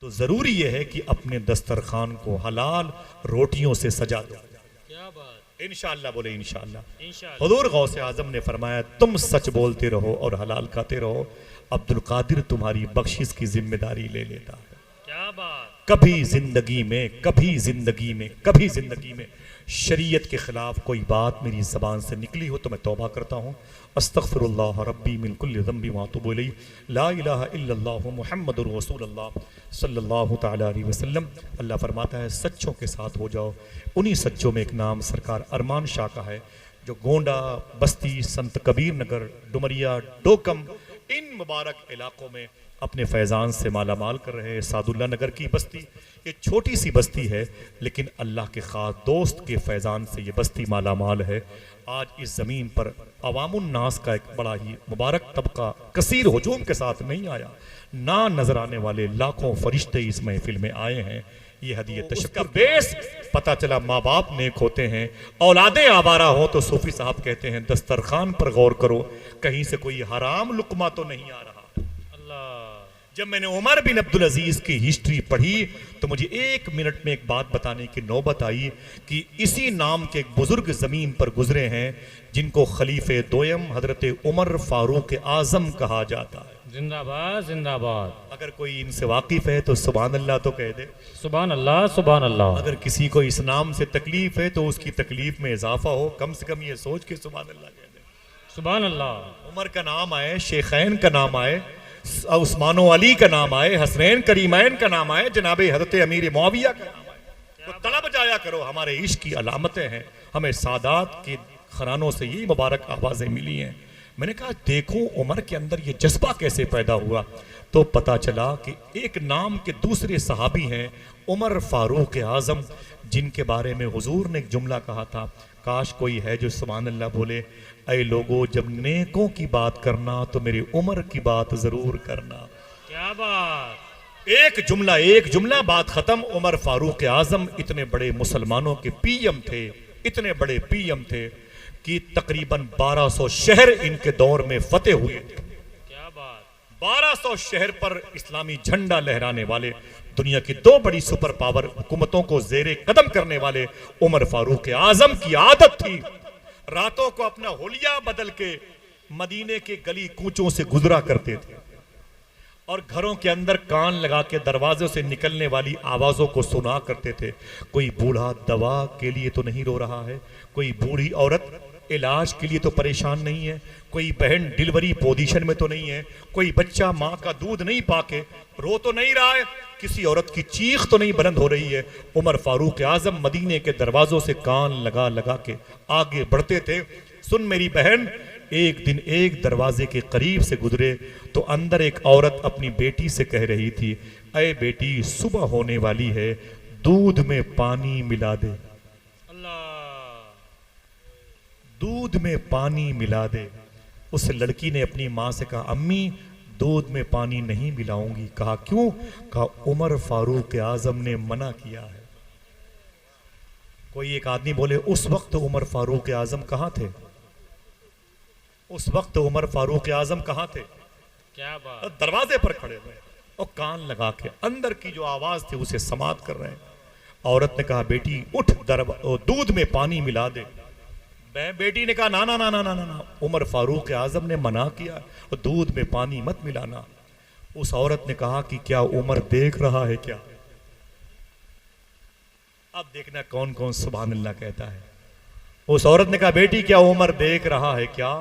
तो ज़रूरी यह है कि अपने दस्तरखान को हलाल रोटियों से सजा दो। क्या बात, इंशाअल्लाह बोले इंशाअल्लाह। इंशाअल्लाह। हुजूर गौसे आजम ने फरमाया तुम सच बोलते रहो और हलाल खाते रहो, अब्दुल कादिर तुम्हारी बख्शिश की जिम्मेदारी ले लेता है। क्या बात, कभी जिंदगी में शरीयत के खिलाफ कोई बात मेरी ज़बान से निकली हो तो मैं तौबा करता हूँ। अस्तग़फिरुल्लाह रब्बी मिन कुल्लि ज़ंबि व अतूबु इलैहि, ला इलाहा इल्लल्लाहु मुहम्मदुर रसूलुल्लाह सल्लल्लाहु तआला अलैहि वसल्लम। अल्लाह फरमाता है सच्चों के साथ हो जाओ। उन्हीं सच्चों में एक नाम सरकार अरमान शाह का है, जो गोंडा, बस्ती, संत कबीर नगर, डुमरिया, डोकम, इन मुबारक इलाकों में अपने फैज़ान से माला माल कर रहे हैं। सादुल्ला नगर की बस्ती ये छोटी सी बस्ती है, लेकिन अल्लाह के ख़ास दोस्त के फैज़ान से ये बस्ती माला माल है। आज इस ज़मीन पर अवामुन नास का एक बड़ा ही मुबारक तबका कसीर हुजूम के साथ नहीं आया, ना नजर आने वाले लाखों फरिश्ते इस महफिल में आए हैं। ये हदीयत तशक्कुर बेस पता चला माँ बाप नेक होते हैं, औलादे आवारा हो तो सूफी साहब कहते हैं दस्तरखान पर गौर करो, कहीं से कोई हराम लुकमा तो नहीं आ रहा। जब मैंने उमर बिन अब्दुल अजीज की हिस्ट्री पढ़ी तो मुझे 1 मिनट में एक बात बताने की नौबत आई कि इसी नाम के एक बुजुर्ग जमीन पर गुजरे हैं जिनको खलीफे दोयम हजरत उमर फारूक आजम कहा जाता है। जिंदाबाद जिंदाबाद। अगर कोई इनसे वाकिफ है तो सुभान अल्लाह तो कह दे। सुभान अल्लाह सुभान अल्लाह। अगर किसी को इस नाम से तकलीफ है तो उसकी तकलीफ में इजाफा हो, कम से कम ये सोच के सुभान अल्लाह कह दे। सुभान अल्लाह। उमर का नाम आए, शेखैन का नाम आए, उस्मानो अली का नाम आए, हसनैन करीमैन का नाम आए, जनाबे हजरत अमीर मुआविया का नाम आए, तो तलब जाया करो। हमारे इश्क की अलामतें हैं, हमें सादात के खरानों से यही मुबारक आवाज़ें मिली हैं। मैंने कहा देखो उमर के अंदर ये जज्बा कैसे पैदा हुआ, तो पता चला कि एक नाम के दूसरे सहाबी हैं उमर फारूक आज़म, जिनके बारे में हुजूर ने एक जुमला कहा था, काश कोई है जो सुभान अल्लाह बोले, ऐ लोगो जब नेकों की बात करना तो मेरी उम्र की बात जरूर करना। क्या बात, एक जुमला बात खत्म। उमर फारूक आजम इतने बड़े मुसलमानों के पीएम थे, इतने बड़े पीएम थे कि तकरीबन 1200 शहर इनके दौर में फतेह हुए थे। क्या बात, 1200 शहर पर इस्लामी झंडा लहराने वाले, दुनिया की 2 बड़ी सुपर पावर हुकूमतों को जेरे कदम करने वाले उमर फारूक आजम की आदत थी रातों को अपना होलिया बदल के मदीने के गली कूचों से गुजरा करते थे और घरों के अंदर कान लगा के दरवाजों से निकलने वाली आवाजों को सुना करते थे। कोई बूढ़ा दवा के लिए तो नहीं रो रहा है, कोई बूढ़ी औरत इलाज के लिए तो परेशान नहीं है, कोई बहन डिलीवरी पोजीशन में तो नहीं है, कोई बच्चा माँ का दूध नहीं पाके रो तो नहीं रहा है, किसी औरत की चीख तो नहीं बुलंद हो रही है। उमर फारूक आजम मदीने के दरवाजों से कान लगा लगा के आगे बढ़ते थे। सुन मेरी बहन, एक दिन एक दरवाजे के करीब से गुजरे तो अंदर एक औरत अपनी बेटी से कह रही थी, अरे बेटी सुबह होने वाली है, दूध में पानी मिला दे, दूध में पानी मिला दे। उस लड़की ने अपनी माँ से कहा, अम्मी दूध में पानी नहीं मिलाऊंगी। कहा क्यों? कहा उमर फारूक आजम ने मना किया है। कोई एक आदमी बोले उस वक्त उमर फारूक आजम कहाँ थे? उस वक्त उमर फारूक आजम कहाँ थे? क्या बात, दरवाजे पर खड़े हुए और कान लगा के अंदर की जो आवाज थी उसे समाप्त कर रहे हैं। औरत ने कहा बेटी उठ, दूध में पानी मिला दे। बेटी ने कहा ना ना ना ना ना ना, उमर फारूक आजम ने मना किया और दूध में पानी मत मिलाना। उस औरत ने कहा कि क्या उमर देख रहा है क्या? अब देखना कौन कौन सुभान अल्लाह कहता है। उस औरत ने कहा बेटी क्या उमर देख रहा है क्या?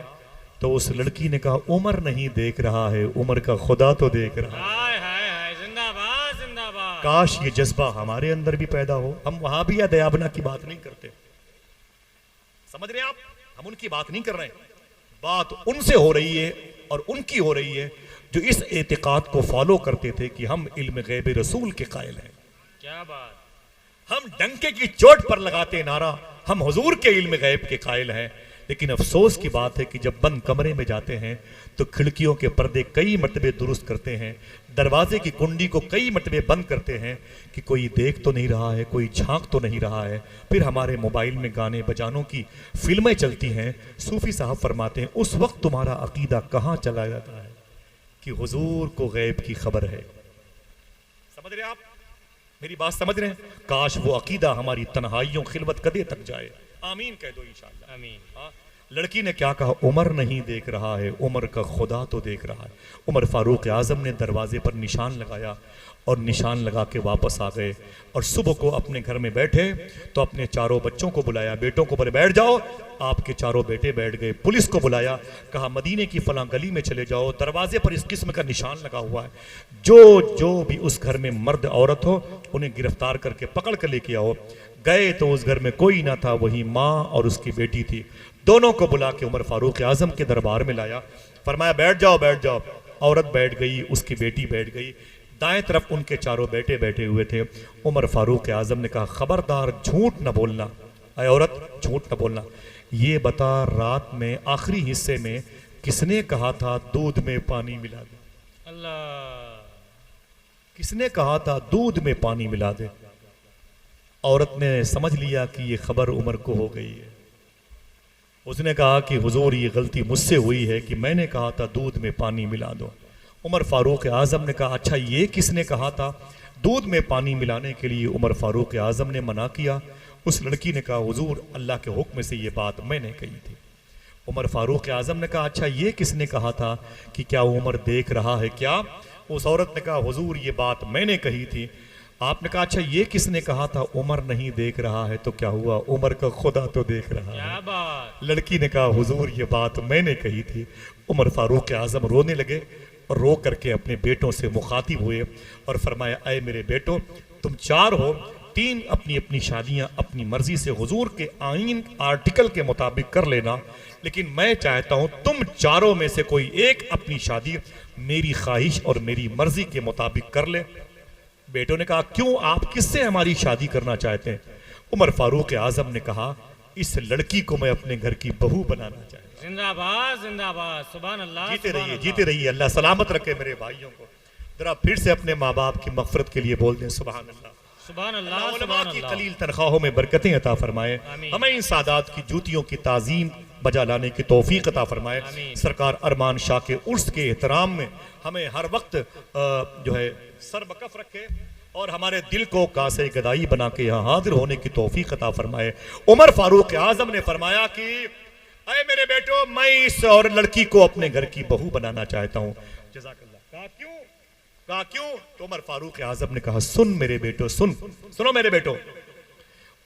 तो उस लड़की ने कहा उमर नहीं देख रहा है, उमर का खुदा तो देख रहा है। हाय हाय हाय, जिंदाबाद जिंदाबाद। काश ये जज्बा हमारे अंदर भी पैदा हो। हम वहां भी या दयाबना की बात नहीं करते, समझ रहे हैं आप? हम उनकी बात नहीं कर रहे हैं, बात उनसे हो रही है और उनकी हो रही है जो इस एतिकाद को फॉलो करते थे कि हम इल्म गैब रसूल के कायल हैं। क्या बात, हम डंके की चोट पर लगाते नारा हम हुजूर के इल्म गैब के कायल हैं। लेकिन अफसोस की बात है कि जब बंद कमरे में जाते हैं तो खिड़कियों के पर्दे कई मरतबे दुरुस्त करते हैं, दरवाजे की कुंडी को कई मरतबे बंद करते हैं कि कोई देख तो नहीं रहा है, कोई झांक तो नहीं रहा है। फिर हमारे मोबाइल में गाने बजानों की फिल्में चलती हैं। सूफी साहब फरमाते हैं उस वक्त तुम्हारा अकीदा कहाँ चला जाता है कि हुजूर को गैब की खबर है। समझ रहे आप, मेरी बात समझ रहे हैं? काश वो अकीदा हमारी तन्हाइयों खिलवत कदे तक जाए। आमीन कह दो इंशाअल्लाह। आमीन। हाँ, लड़की ने क्या कहा, उमर नहीं देख रहा है, उमर का खुदा तो देख रहा है। उमर फारूक आजम ने दरवाजे पर निशान लगाया और निशान लगा के वापस आ गए। और सुबह को अपने घर में बैठे तो अपने चारों बच्चों को बुलाया, बेटों को बोले बैठ जाओ। आपके चारों बेटे बैठ गए। पुलिस को बुलाया, कहा मदीने की फलां गली में चले जाओ, दरवाजे पर इस किस्म का निशान लगा हुआ है, जो भी उस घर में मर्द औरत हो उन्हें गिरफ्तार करके पकड़ कर लेके आओ। गए तो उस घर में कोई ना था, वही माँ और उसकी बेटी थी। दोनों को बुला के उमर फारूक आजम के दरबार में लाया, फरमाया बैठ जाओ बैठ जाओ। औरत बैठ गई, उसकी बेटी बैठ गई, दाएं तरफ उनके चारों बेटे बैठे हुए थे। उमर फारूक आजम ने कहा खबरदार झूठ न बोलना, अय औरत झूठ न बोलना, ये बता रात में आखिरी हिस्से में किसने कहा था दूध में पानी मिला दे? अल्लाह। किसने कहा था दूध में पानी मिला दे? औरत ने समझ लिया कि ये खबर उमर को हो गई है। उसने कहा कि हुजूर ये गलती मुझसे हुई है कि मैंने कहा था दूध में पानी मिला दो। उमर फारूक आजम ने कहा अच्छा ये किसने कहा था? दूध में पानी मिलाने के लिए उमर फारूक आजम ने मना किया। उस लड़की ने कहा हुजूर अल्लाह के हुक्म से ये बात मैंने कही थी। उमर फारूक आजम ने कहा अच्छा ये किसने कहा था कि क्या उमर देख रहा है क्या? उस औरत ने कहा हुजूर ये बात मैंने कही थी। आपने कहा अच्छा ये किसने कहा था? उमर नहीं देख रहा है। तो क्या हुआ? उमर का खुदा तो देख रहा क्या है। बात। लड़की ने कहा हुजूर ये बात मैंने कही थी। उमर फारूक आजम रोने लगे और रो करके अपने बेटों से मुखातिब हुए और फरमाया अय मेरे बेटो, तुम चार हो, तीन अपनी अपनी शादियां अपनी मर्जी से हुजूर के आईन आर्टिकल के मुताबिक कर लेना, लेकिन मैं चाहता हूं तुम चारों में से कोई एक अपनी शादी मेरी ख्वाहिश और मेरी मर्जी के मुताबिक कर ले। बेटों ने कहा क्यों, आप किससे हमारी शादी करना चाहते हैं? उमर फारूक आजम ने कहा इस लड़की को मैं अपने घर की बहू बनाना चाहता हूं। जिंदाबाद जिंदाबाद, सुभान अल्लाह। जीते सुभान रहिए अल्लाह। जीते रहिए, अल्लाह सलामत रखे मेरे भाइयों को। जरा फिर से अपने माँ बाप की मगफरत के लिए बोल दें सुभान अल्लाह। सुभान अल्लाह। अल्लाह उलमा सुभान की अल्लाह। कलील तनख्वाहों में बरकतें अता फरमाए, आमीन। हमें इन सादात की जूतियों की ताजीम बजा लाने की तौफीक अता फरमाए। आमीन। सरकार अरमान शाह के उर्स के एहतराम में हमें हर वक्त जो है सरबकफ रखे और हमारे दिल को कासे गदाई बना के यहाँ हाजिर होने की तौफीक अता फरमाए। उमर फारूक आजम ने फरमाया कि अरे मेरे बेटो, मैं इस और लड़की को अपने घर की बहू बनाना चाहता हूँ। जज़ाकल्लाह। कहा क्यों? कहा क्यों? तो उमर फारूक आजम ने कहा सुन मेरे बेटो, सुनो मेरे बेटो।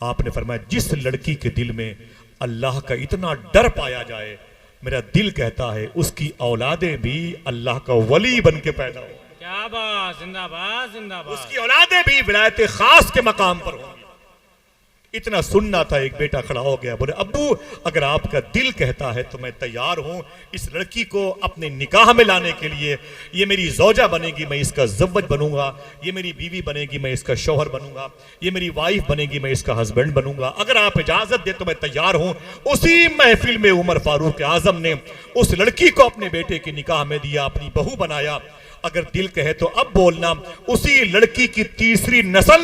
आपने फरमाया जिस लड़की के दिल में अल्लाह का इतना डर पाया जाए, मेरा दिल कहता है उसकी औलादें भी अल्लाह का वली बन के पैदा हो। क्या बात, जिंदाबाद जिंदाबाद। उसकी औलादें भी विलायत खास के मकाम पर होंगी। इतना सुनना था, एक बेटा खड़ा हो गया, बोले अब्बू अगर आपका दिल कहता है तो मैं तैयार हूं इस लड़की को अपने निकाह में लाने के लिए। ये मेरी जौजा बनेगी, मैं इसका ज़व्वज बनूंगा। ये मेरी बीवी बनेगी, मैं इसका शौहर बनूंगा। ये मेरी वाइफ बनेगी, मैं इसका हस्बैंड बनूंगा। अगर आप इजाजत दे तो मैं तैयार हूं। उसी महफिल में उमर फारूक आजम ने उस लड़की को अपने बेटे के निकाह में दिया, अपनी बहू बनाया। अगर दिल कहे तो अब बोलना, उसी लड़की की तीसरी नस्ल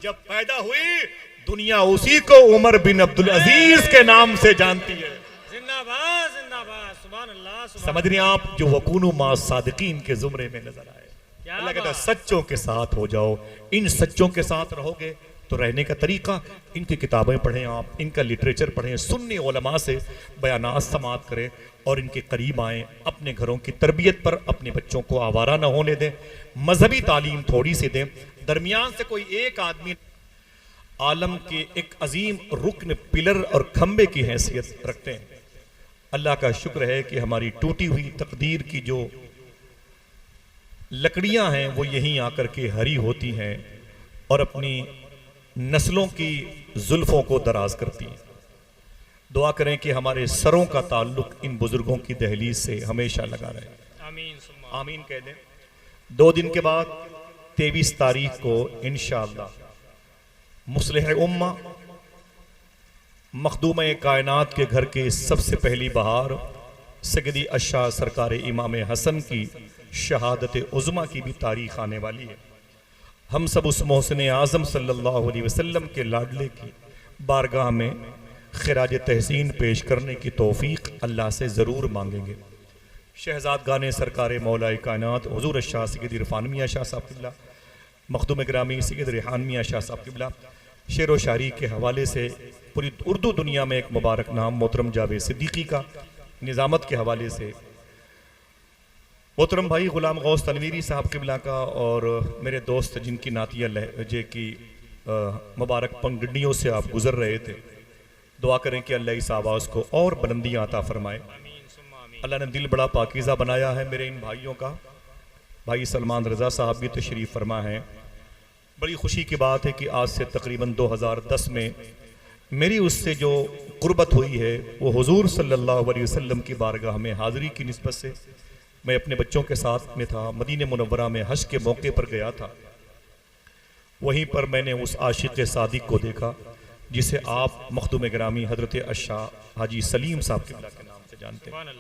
जब पैदा हुई, दुनिया उसी को उमर बिन अब्दुल अजीज के नाम से जानती है। जिंदाबाद जिंदाबाद, सुभान अल्लाह। सुभान समझ रहे हैं आप? जो वकूनु मा सादिकीन के जुमरे में नजर आए। क्या अल्लाह कहता है बात। सच्चों के साथ हो जाओ। इन सच्चों के साथ रहोगे तो रहने का तरीका, इनकी किताबें पढ़ें, आप इनका लिटरेचर पढ़ें, सुन्नी उलमा से बयानात समात करें और इनके करीब आएँ। अपने घरों की तरबियत पर अपने बच्चों को आवारा न होने दें। मजहबी तालीम थोड़ी सी दें। दरमियान से कोई एक आदमी आलम के एक अजीम रुकन, पिलर और खंबे की हैसियत रखते हैं। अल्लाह का शुक्र है कि हमारी टूटी हुई तकदीर की जो लकड़ियां हैं वो यहीं आकर के हरी होती हैं और अपनी नस्लों की जुल्फों को दराज करती हैं। दुआ करें कि हमारे सरों का ताल्लुक इन बुजुर्गों की दहलीज से हमेशा लगा रहे। आमीन सुम्मा आमीन कह दें। 2 दिन के बाद 23 तारीख को इंशाअल्लाह मुस्लिह उम्मा मखदूम कायनात के घर के सबसे पहली बहार सगदी अशा सरकार इमाम हसन की शहादत उज़्मा की भी तारीख आने वाली है। हम सब उस मोहसिन आज़म सल्लल्लाहु अलैहि वसल्लम के लाडले की बारगाह में खिराज तहसीन पेश करने की तौफीक अल्लाह से ज़रूर मांगेंगे। शहजाद गाने सरकार मौलाए कायनात हुज़ूर शाह सय्यद इरफान मियां शाह साहब मखदूम ग्रामी सैयद रेहान मियाँ शाह साहब क़िबला शेर व शायरी के हवाले से पूरी उर्दू दुनिया में एक मुबारक नाम मोहतरम जावेद सिद्दीकी का, निज़ामत के हवाले से मोहतरम भाई ग़ुलाम गौस तनवीरी साहब क़िबला का, और मेरे दोस्त जिनकी नातिया लहजे की मुबारक पंगड़ियों से आप गुज़र रहे थे, दुआ करें कि अल्लाह इस आवाज़ को और बुलंदियाँ अता फरमाए। अल्लाह ने दिल बड़ा पाकीज़ा बनाया है मेरे इन भाइयों का। भाई सलमान रज़ा साहब भी तशरीफ़ फरमा हैं। बड़ी खुशी की बात है कि आज से तकरीबन 2010 में मेरी उससे जो कुर्बत हुई है वो हुजूर सल्लल्लाहु अलैहि वसल्लम की बारगाह में हाज़िरी की निस्बत से मैं अपने बच्चों के साथ में था, मदीने मुनव्वरा में हज के मौके पर गया था। वहीं पर मैंने उस आशिक़ सादिक को देखा जिसे आप मखदूम ग्रामी हज़रत अशाह हाजी सलीम साहब क़िबला के नाम से जानते हैं।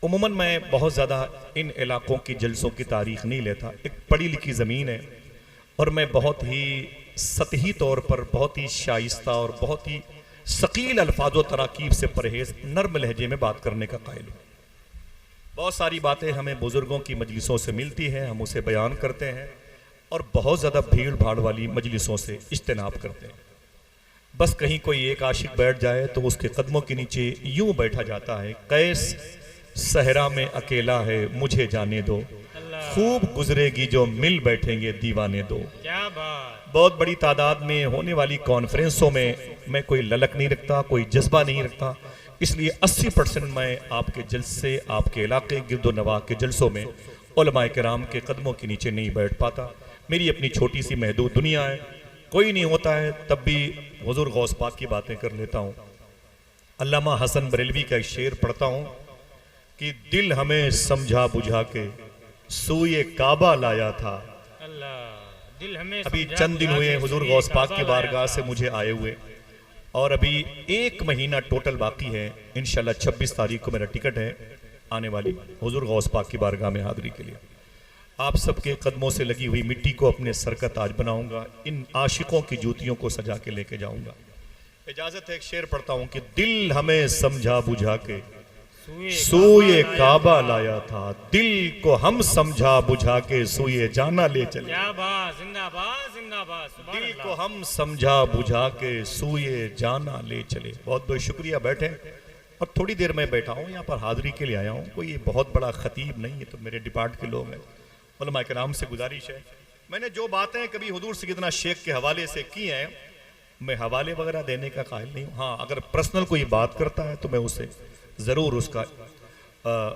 उमूमन मैं बहुत ज़्यादा इन इलाक़ों की जलसों की तारीख़ नहीं लेता, एक पढ़ी लिखी ज़मीन है और मैं बहुत ही सतही तौर पर बहुत ही शाइस्ता और बहुत ही सकील अल्फाज व तराकीब से परहेज़ नर्म लहजे में बात करने का कायल हूँ। बहुत सारी बातें हमें बुज़ुर्गों की मजलिसों से मिलती हैं, हम उसे बयान करते हैं और बहुत ज़्यादा भीड़ भाड़ वाली मजलिसों से इज्तनाब करते हैं। बस कहीं कोई एक आशिक बैठ जाए तो उसके कदमों के नीचे यूं बैठा जाता है, कैस सहरा में अकेला है मुझे जाने दो, खूब गुजरेगी जो मिल बैठेंगे दीवाने दो। क्या बात। बहुत बड़ी तादाद में होने वाली कॉन्फ्रेंसों में मैं कोई ललक नहीं रखता, कोई जज्बा नहीं रखता, इसलिए 80% मैं आपके जलसे, आपके इलाके गिरदो नवाह के जलसों में उलमाए किराम के कदमों के नीचे नहीं बैठ पाता। मेरी अपनी छोटी सी महदूद दुनिया है, कोई नहीं होता है तब भी हुजूर गौस पाक की बातें कर लेता हूँ। अल्लामा हसन बरेलवी का एक शेर पढ़ता हूँ कि दिल हमें समझा बुझा के सूए काबा लाया था। अल्लाह, दिल हमें अभी समझा चंद दिन बुझा हुए के हुजूर सूए गौस पाक काबा की लाया बारगाह था। से मुझे आए हुए और अभी 1 महीना टोटल बाकी है। इंशाल्लाह 26 तारीख को मेरा टिकट है आने वाली हुजूर गौस पाक की बारगाह में हाज़िरी के लिए। आप सबके कदमों से लगी हुई मिट्टी को अपने सर का ताज बनाऊंगा, इन आशिकों की जूतियों को सजा के लेके जाऊंगा। इजाजत है एक शेर पढ़ता हूँ कि दिल हमें समझा बुझा के सूए काबा लाया था, दिल को हम समझा बुझा के सूए जाना ले चले। क्या बात, जिंदाबाद जिंदाबाद, सुभान दिल अल्लाह। को हम समझा बुझा के सूए जाना ले चले। बहुत बहुत शुक्रिया। बैठे और थोड़ी देर में बैठा हूँ यहाँ पर हाज़िरी के लिए आया हूँ, कोई बहुत बड़ा खतीब नहीं है, तो मेरे डिपार्ट के लोग हैं। उलमा किराम से गुजारिश है, मैंने जो बातें कभी हुजूर सैयदना शेख के हवाले से की हैं, मैं हवाले वगैरह देने का कायल नहीं हूँ। हाँ, अगर पर्सनल कोई बात करता है तो मैं उसे ज़रूर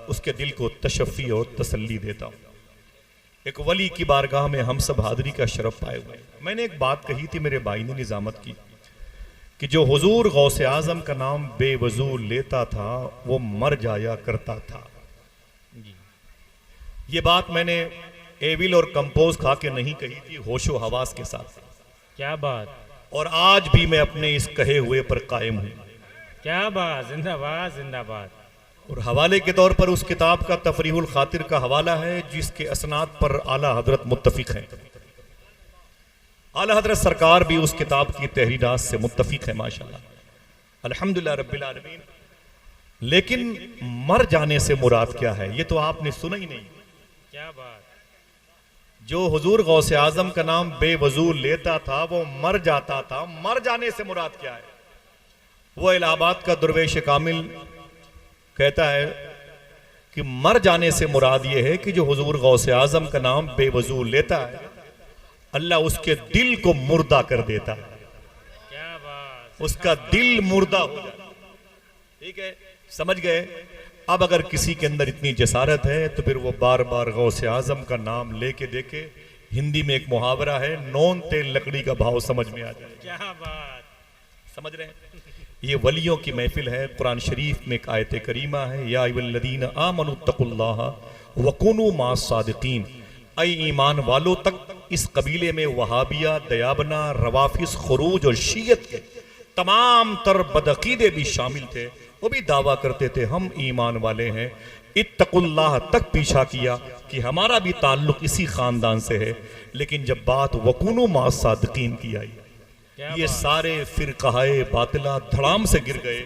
उसके दिल को तशफ़ी और तसल्ली देता हूँ। एक वली की बारगाह में हम सब हाज़िरी का शरफ पाए हुए हैं। मैंने एक बात कही थी मेरे भाई ने निज़ामत की कि जो हुजूर गौस आज़म का नाम बेवजू लेता था वो मर जाया करता था। ये बात मैंने एविल और कंपोज खा के नहीं कही थी, होशो हवास के साथ। क्या बात, और आज भी मैं अपने इस कहे हुए पर कायम हूँ। क्या बात, जिंदाबाद जिंदाबाद। और हवाले के तौर पर उस किताब का तफरीहुल खातिर का हवाला है जिसके असनाद पर आला हजरत मुत्तफिक हैं। आला हजरत सरकार भी उस किताब की तहरीरात से मुत्तफिक है माशाल्लाह, अल्हम्दुलिल्लाह रब्बिल आलमीन। लेकिन मर जाने से मुराद क्या है ये तो आपने सुना ही नहीं। क्या बात, जो हुजूर गौस आजम का नाम बेवजू लेता था वो मर जाता था, मर जाने से मुराद क्या है? वो इलाहाबाद का दुर्वेश कामिल कहता है कि मर जाने से मुराद ये है कि जो हुजूर गौस आजम का नाम बेवजू लेता है अल्लाह उसके दिल को मुर्दा कर देता है, क्या बात, उसका दिल मुर्दा हो जाता है। ठीक है, समझ गए? अब अगर किसी के अंदर इतनी जसारत है तो फिर वो बार बार गौस आजम का नाम लेके देखे। हिंदी में एक मुहावरा है, नौन तेल लकड़ी का भाव समझ में आ जाए। क्या बात, समझ रहे हैं? ये वलियों की महफिल है। कुरान शरीफ में एक आयत करीमा है, या अय्युहल्लज़ीना आमनुत्तकुल्लाह वकुनू मास सादिकीन। ऐ ईमान वालों तक इस कबीले में वहाबिया, दयाबना, रवाफिस, खुरूज और शीयत के तमाम तर बदअकीदे भी शामिल थे। वो भी दावा करते थे हम ईमान वाले हैं। इत्तकुल्लाह तक पीछा किया कि हमारा भी ताल्लुक इसी खानदान से है। लेकिन जब बात वकुनू मास सादिकीन की आई, ये सारे फिरकाए बातिला धड़ाम से गिर गए।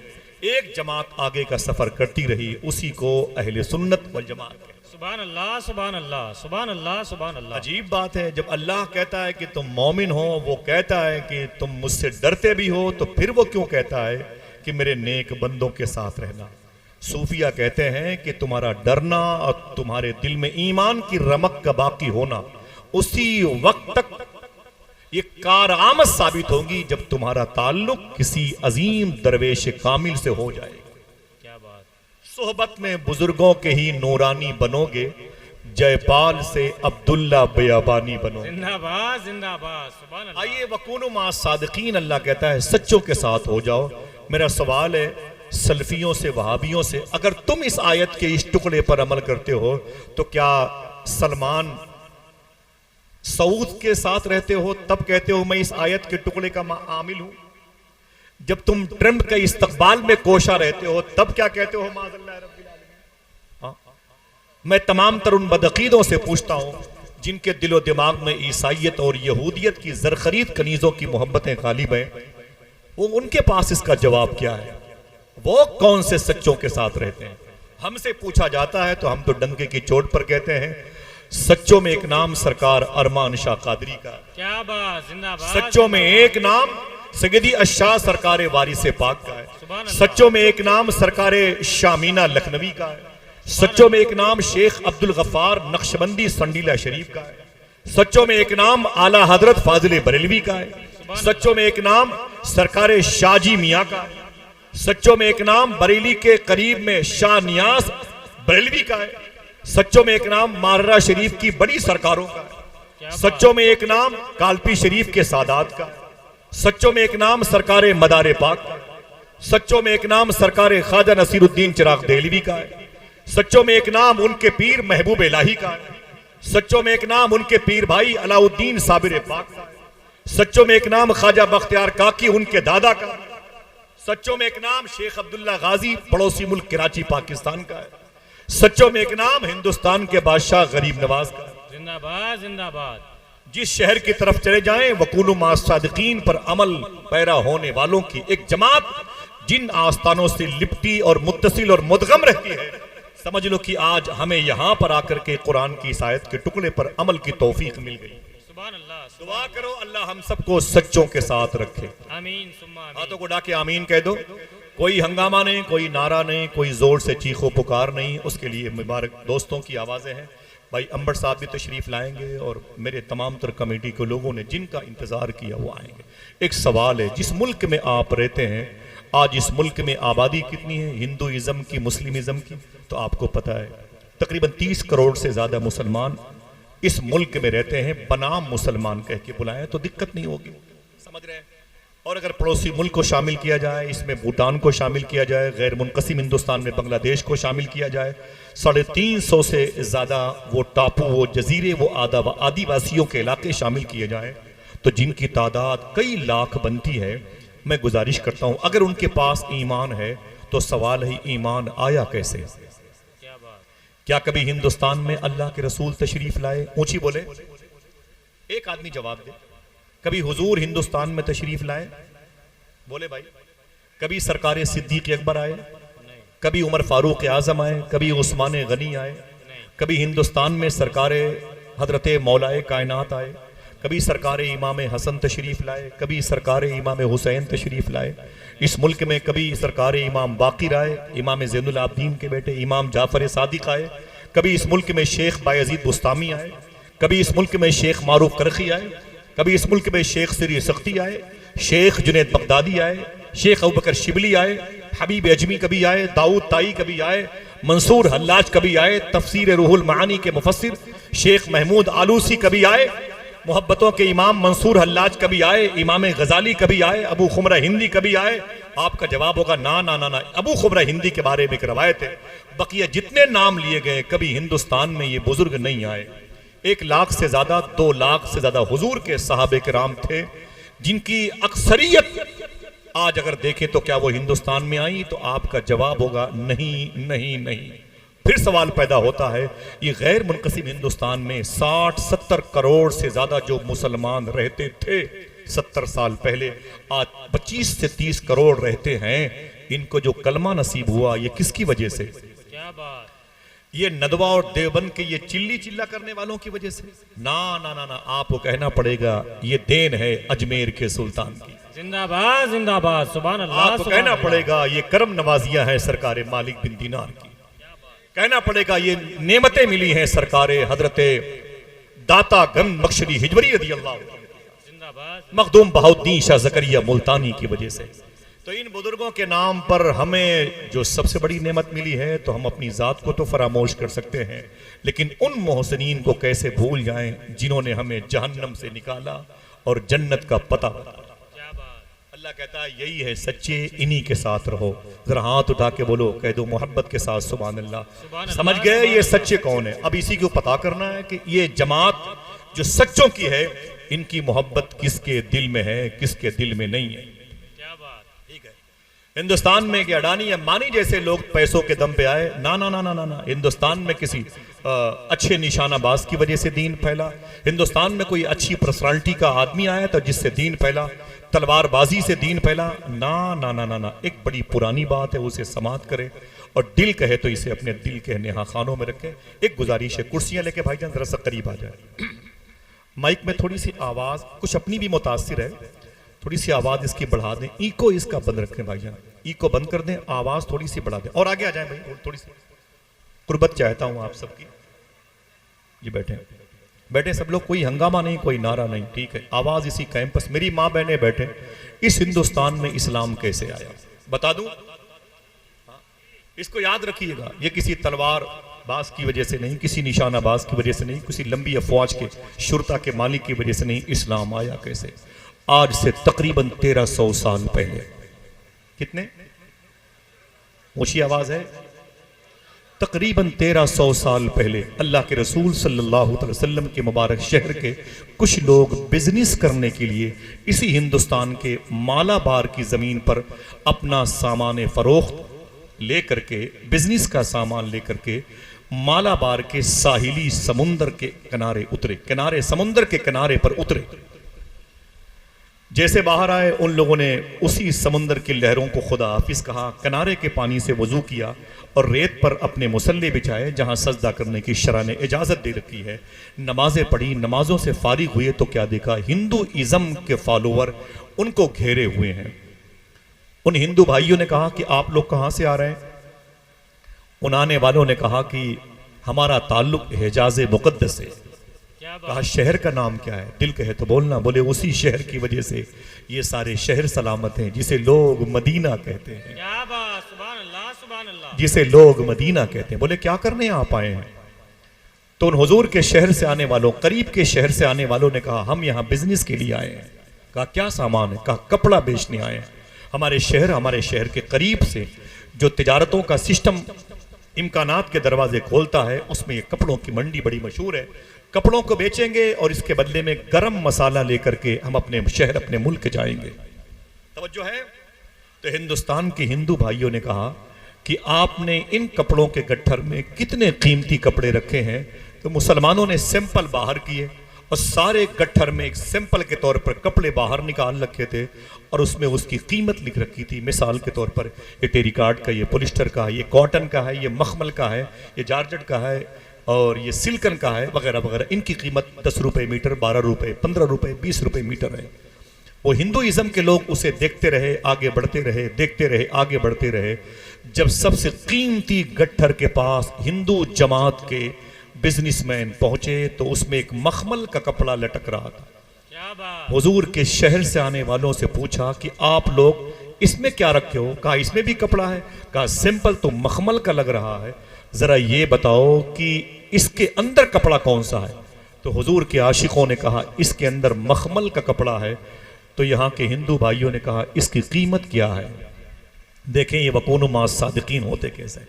एक जमात आगे का सफर करती रही, उसी को अहले सुन्नत वल जमात है। सुभान अल्लाह सुभान अल्लाह सुभान अल्लाह सुभान अल्लाह। अजीब बात है, जब अल्लाह कहता है कि तुम मोमिन हो, वो कहता है कि तुम मुझसे डरते भी हो, तो फिर वो क्यों कहता है कि मेरे नेक बंदों के साथ रहना। सूफिया कहते हैं कि तुम्हारा डरना और तुम्हारे दिल में ईमान की रमक का बाकी होना उसी वक्त तक ये कारआमद साबित होगी जब तुम्हारा ताल्लुक किसी अजीम दरवेश कामिल से हो जाए। क्या बात। सोहबत में बुजुर्गों के ही नूरानी बनोगे, जयपाल से अब्दुल्ला बयाबानी बनोगे। जिंदाबाद जिंदाबाद सुभान अल्लाह। आइए वकूनु मा सादिकीन, अल्लाह कहता है सच्चों के साथ हो जाओ। मेरा सवाल है सल्फियों से, वहाबियों से, अगर तुम इस आयत के इस टुकड़े पर अमल करते हो तो क्या सलमान सऊद के साथ रहते हो तब कहते हो मैं इस आयत के टुकड़े का आमिल हूं? जब तुम ट्रम्प के इस्तकबाल में कोशा रहते हो तब क्या कहते हो माज़अल्लाह रब्बिल आलमीन? हाँ? मैं तमाम तर उन बदअकीदों से पूछता हूं जिनके दिलो दिमाग में ईसाइयत और यहूदियत की जरखरीद कनीजों की मोहब्बतें गालिब हैं, वो उनके पास इसका जवाब क्या है? वो कौन से सच्चों के साथ रहते हैं? हमसे पूछा जाता है तो हम तो डंके की चोट पर कहते हैं सच्चों में एक नाम सरकार अरमान शाह कादरी का, क्या बात। जिंदाबाद। सच्चों में एक नाम सैयदी अशाह सरकार वारिसे पाक का सुभान है, अल्लाह। सच्चों में एक नाम सरकार शामीना लखनवी का है, सच्चों में एक नाम शेख अब्दुल गफ्फार नक्शबंदी संडीला शरीफ का है, सच्चों में एक नाम आला हजरत फाजिल बरेलवी का है, सच्चों में एक नाम सरकार शाहजी मियाँ का है, सच्चों में एक नाम बरेली के करीब में शाह नियाज बरेलवी का है, सच्चों में एक नाम माररा शरीफ की बड़ी सरकारों का है, सच्चों में एक नाम कालपी शरीफ के सादात का, सच्चों में एक नाम सरकार मदारे पाक का, सच्चों में एक नाम सरकार ख्वाजा नसीरुद्दीन चिराग देहलवी का है, सच्चों में एक नाम उनके पीर महबूब इलाही का है, सच्चों में एक नाम उनके पीर भाई अलाउद्दीन साबिर पाक का है, सच्चों में एक नाम ख्वाजा बख्तियार काकी उनके दादा का, सच्चों में एक नाम शेख अब्दुल्ला गाजी पड़ोसी मुल्क कराची पाकिस्तान का है, सच्चों में एक नाम हिंदुस्तान के बादशाह गरीब नवाज का है। जिंदाबाद जिंदाबाद। जिस शहर की तरफ चले जाएं वकूनु मा सादिकीन पर अमल पैरा होने वालों की एक जमात जिन आस्थानों से लिपटी और मुत्तसिल और मुदगम रहती है, समझ लो कि आज हमें यहां पर आकर के कुरान की इस आयत के टुकड़े पर अमल की तौफीक मिल गई। सुभान अल्लाह। दुआ करो अल्लाह हम सबको सच्चों के साथ रखे। आमीन सुम्मा आमीन। हाथों को डाके आमीन कह दो। कोई हंगामा नहीं, कोई नारा नहीं, कोई जोर से चीखो पुकार नहीं, उसके लिए मुबारक दोस्तों की आवाज़ें हैं। भाई अंबर साहब भी तशरीफ लाएंगे और मेरे तमाम तर कमेटी के लोगों ने जिनका इंतज़ार किया वो आएंगे। एक सवाल है, जिस मुल्क में आप रहते हैं आज इस मुल्क में आबादी कितनी है हिंदुइज़्म की, मुस्लिमिज़्म की? तो आपको पता है तकरीबन 30 करोड़ से ज़्यादा मुसलमान इस मुल्क में रहते हैं। बनाम मुसलमान कह के बुलाएं तो दिक्कत नहीं होगी, समझ रहे हैं? और अगर पड़ोसी मुल्क को शामिल किया जाए, इसमें भूटान को शामिल किया जाए, गैर मुनक़सिम हिंदुस्तान में बांग्लादेश को शामिल किया जाए, 350 से ज़्यादा वो टापू, वो जजीरे, वो आदिवासियों के इलाके शामिल किए जाएं तो जिनकी तादाद कई लाख बनती है, मैं गुजारिश करता हूँ अगर उनके पास ईमान है तो सवाल है ईमान आया कैसे? क्या बात। क्या कभी हिंदुस्तान में अल्लाह के रसूल तशरीफ लाए? ऊंची बोले, एक आदमी जवाब दे। कभी हुजूर हिंदुस्तान में तशरीफ लाए? बोले भाई। कभी सरकार सिद्दीक अकबर आए? कभी उमर फारूक आजम आए? कभी उस्मान गनी आए? कभी हिंदुस्तान में सरकार हजरत मौलाए कायनात आए? कभी सरकार इमाम हसन तशरीफ लाए? कभी सरकार इमाम हुसैन तशरीफ लाए? इस मुल्क में कभी सरकार इमाम बाकिर आए, इमाम ज़ैनुल आबिदीन के बेटे इमाम जाफर सादिक आए? कभी इस मुल्क में शेख बायजीद बुस्तामी आए? कभी इस मुल्क में शेख मारूफ करखी आए? कभी इस मुल्क में शेख सिरी सख्ती आए, शेख जुनैद बगदादी आए, शेख अबू बकर शिबली आए, हबीब अजमी कभी आए, दाऊद ताई कभी आए, मंसूर हल्लाज कभी आए, तफसीर रूहुल मानी के मुफस्सिर शेख महमूद आलूसी कभी आए, मोहब्बतों के इमाम मंसूर हल्लाज कभी आए, इमाम गजाली कभी आए, अबू खुमरा हिंदी कभी आए? आपका जवाब होगा ना ना ना ना। अबू खुमरा हिंदी के बारे में एक रवायत है, बकिया जितने नाम लिए गए कभी हिंदुस्तान में ये बुजुर्ग नहीं आए। 1 लाख से ज्यादा, 2 लाख से ज्यादा हुजूर के सहाबे किराम थे जिनकी अक्सरियत आज अगर देखें तो क्या वो हिंदुस्तान में आई? तो आपका जवाब होगा नहीं नहीं नहीं। फिर सवाल पैदा होता है ये गैर मुनक़सिम हिंदुस्तान में 60-70 करोड़ से ज्यादा जो मुसलमान रहते थे 70 साल पहले, आज 25 से 30 करोड़ रहते हैं। इनको जो कलमा नसीब हुआ ये किसकी वजह से? क्या बात। ये नदवा और देवबंद के ये चिल्ली चिल्ला करने वालों की वजह से? ना ना ना ना, आपको कहना पड़ेगा ये देन है अजमेर के सुल्तान की। जिंदाबाद जिंदाबाद, सुभान अल्लाह। आपको सुभान कहना अल्लाह। पड़ेगा ये करम नवाजियां हैं सरकार मालिक बिन दीनार की। कहना पड़ेगा ये नेमतें मिली हैं सरकार हजरत दाता गन बख्शरी हिजवरी रदी अल्लाह जिंदाबाद। मखदूम बहाउद्दीन शाह जकरिया मुल्तानी की वजह से। तो इन बुजुर्गों के नाम पर हमें जो सबसे बड़ी नेमत मिली है, तो हम अपनी जात को तो फरामोश कर सकते हैं, लेकिन उन मोहसिनीन को कैसे भूल जाएं जिन्होंने हमें जहन्नम से निकाला और जन्नत का पता बताया। क्या बात। अल्लाह कहता है यही है सच्चे, इन्हीं के साथ रहो। जरा हाथ उठा के बोलो, कह दो मोहब्बत के साथ सुभान अल्लाह। सुभान समझ अल्लाह, गए सुभान ये सच्चे कौन है? अब इसी को पता करना है कि ये जमात जो सच्चों की है, इनकी मोहब्बत किसके दिल में है, किसके दिल में नहीं है। क्या बात। ठीक है, हिंदुस्तान में कि अडानी अंबानी जैसे लोग पैसों के दम पे आए? ना ना ना ना ना ना। हिंदुस्तान में किसी अच्छे निशानाबाज की वजह से दीन फैला। हिंदुस्तान में कोई अच्छी पर्सनालिटी का आदमी आया तो जिससे दीन फैला, तलवारबाजी से दीन फैला? ना ना ना ना ना। एक बड़ी पुरानी बात है, उसे समात करे और दिल कहे तो इसे अपने दिल के नेहा खानों में रखे। एक गुजारिश है, कुर्सियां लेके भाईजान जरा सा करीब आ जाए। माइक में थोड़ी सी आवाज, कुछ अपनी भी मुतासिर है, थोड़ी सी आवाज इसकी बढ़ा दें। इको इसका बंद रखें भाईजान, इको बंद कर दें, आवाज थोड़ी सी बढ़ा दें और आगे आ जाए भाई। थोड़ी सी कुर्बत चाहता हूं आप सबकी। जी बैठे बैठे सब लोग, कोई हंगामा नहीं, कोई नारा नहीं। ठीक है, आवाज इसी कैंपस, मेरी माँ बहने बैठे। इस हिंदुस्तान में इस्लाम कैसे आया बता दूं? इसको याद रखिएगा, ये किसी तलवार बाज की वजह से नहीं, किसी निशानाबाज की वजह से नहीं, किसी लंबी अफवाज के शुरता के मालिक की वजह से नहीं। इस्लाम आया कैसे? आज से तकरीबन 1300 साल पहले। कितने? ऊंची आवाज है। तकरीबन 1300 साल पहले अल्लाह के रसूल सल्लल्लाहु अलैहि वसल्लम के मुबारक शहर के कुछ लोग बिजनेस करने के लिए इसी हिंदुस्तान के मालाबार की ज़मीन पर अपना सामान फरोख्त लेकर के, बिजनेस का सामान लेकर के मालाबार के साहिली समुंदर के किनारे उतरे। किनारे, समुंदर के किनारे पर उतरे। जैसे बाहर आए, उन लोगों ने उसी समुंदर की लहरों को खुदा हाफिज कहा, किनारे के पानी से वजू किया और रेत पर अपने मुसल्ले बिछाए जहां सजदा करने की शरअ ने इजाज़त दे रखी है। नमाजें पढ़ी, नमाजों से फारिग हुए तो क्या देखा? हिंदू इज़म के फॉलोअर उनको घेरे हुए हैं। उन हिंदू भाइयों ने कहा कि आप लोग कहाँ से आ रहे हैं? उन आने वालों ने कहा कि हमारा ताल्लुक हिजाज़ मुक़द्दस से। कहा शहर का नाम क्या है? दिल कहे तो बोलना। बोले उसी शहर की वजह से ये सारे शहर सलामत हैं जिसे लोग मदीना कहते हैं। क्या बात, सुभान अल्लाह सुभान अल्लाह। जिसे लोग मदीना कहते हैं। बोले क्या करने आप आए हैं? तो उन हुजूर के शहर से आने वालों, करीब के शहर से आने वालों ने कहा हम यहाँ बिजनेस के लिए आए हैं। कहा क्या सामान है? कहा कपड़ा बेचने आए हैं। हमारे शहर के करीब से जो तिजारतों का सिस्टम इम्कानात के दरवाजे खोलता है, उसमें ये कपड़ों की मंडी बड़ी मशहूर है। कपड़ों को बेचेंगे और इसके बदले में गरम मसाला लेकर के हम अपने शहर, अपने मुल्क जाएंगे। तवज्जो है? तो हिंदुस्तान के हिंदू भाइयों ने कहा कि आपने इन कपड़ों के गट्ठर में कितने कीमती कपड़े रखे हैं। तो मुसलमानों ने सैंपल बाहर किए और सारे गट्ठर में एक सैंपल के तौर पर कपड़े बाहर निकाल रखे थे और उसमें उसकी कीमत लिख रखी थी। मिसाल के तौर पर ये टेरिकाट का, ये पॉलिस्टर का है, ये कॉटन का है, ये मखमल का है, ये जारजट का है और ये सिल्कन का है, वगैरह वगैरह। इनकी कीमत 10 रुपये मीटर, 12 रुपये, 15 रुपये, 20 रुपये मीटर है। वो हिंदुइज्म के लोग उसे देखते रहे, आगे बढ़ते रहे, देखते रहे, आगे बढ़ते रहे। जब सबसे कीमती गट्ठर के पास हिंदू जमात के बिजनेसमैन पहुंचे तो उसमें एक मखमल का कपड़ा लटक रहा था। क्या बात। हुजूर के शहर से आने वालों से पूछा कि आप लोग इसमें क्या रखे हो? कहा इसमें भी कपड़ा है। कहा सिंपल तो मखमल का लग रहा है, जरा ये बताओ कि इसके अंदर कपड़ा कौन सा है? तो हुजूर के आशिकों ने कहा इसके अंदर मखमल का कपड़ा है। तो यहाँ के हिंदू भाइयों ने कहा इसकी कीमत क्या है? देखें ये वकूनु मा सादिकीन होते कैसे,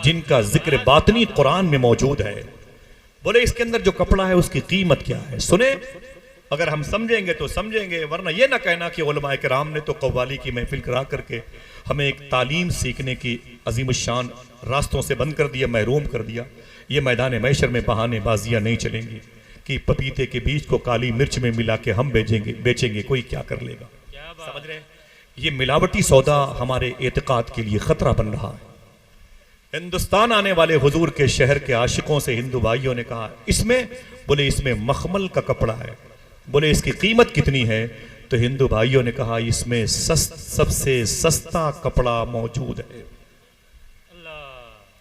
जिनका जिक्र बातनी कुरान में मौजूद है। बोले इसके अंदर जो कपड़ा है उसकी कीमत क्या है? सुने, अगर हम समझेंगे तो समझेंगे, वरना ये ना कहना कि उलमाए किराम ने तो कव्वाली की महफिल करा करके हमें एक तालीम सीखने की अजीम शान रास्तों से बंद कर दिया, महरूम कर दिया। ये मैदान मैशर में बहाने बाजियाँ नहीं चलेंगी कि पपीते के बीज को काली मिर्च में मिला के हम बेचेंगे, कोई क्या कर लेगा। समझ रहे हैं? ये मिलावटी सौदा हमारे एतकाद के लिए खतरा बन रहा है। हिंदुस्तान आने वाले हुजूर के शहर के आशिकों से हिंदू भाइयों ने कहा, इसमें, बोले इसमें मखमल का कपड़ा है, बोले इसकी कीमत कितनी है? तो हिंदू भाइयों ने कहा, इसमें सबसे सस्ता कपड़ा मौजूद है।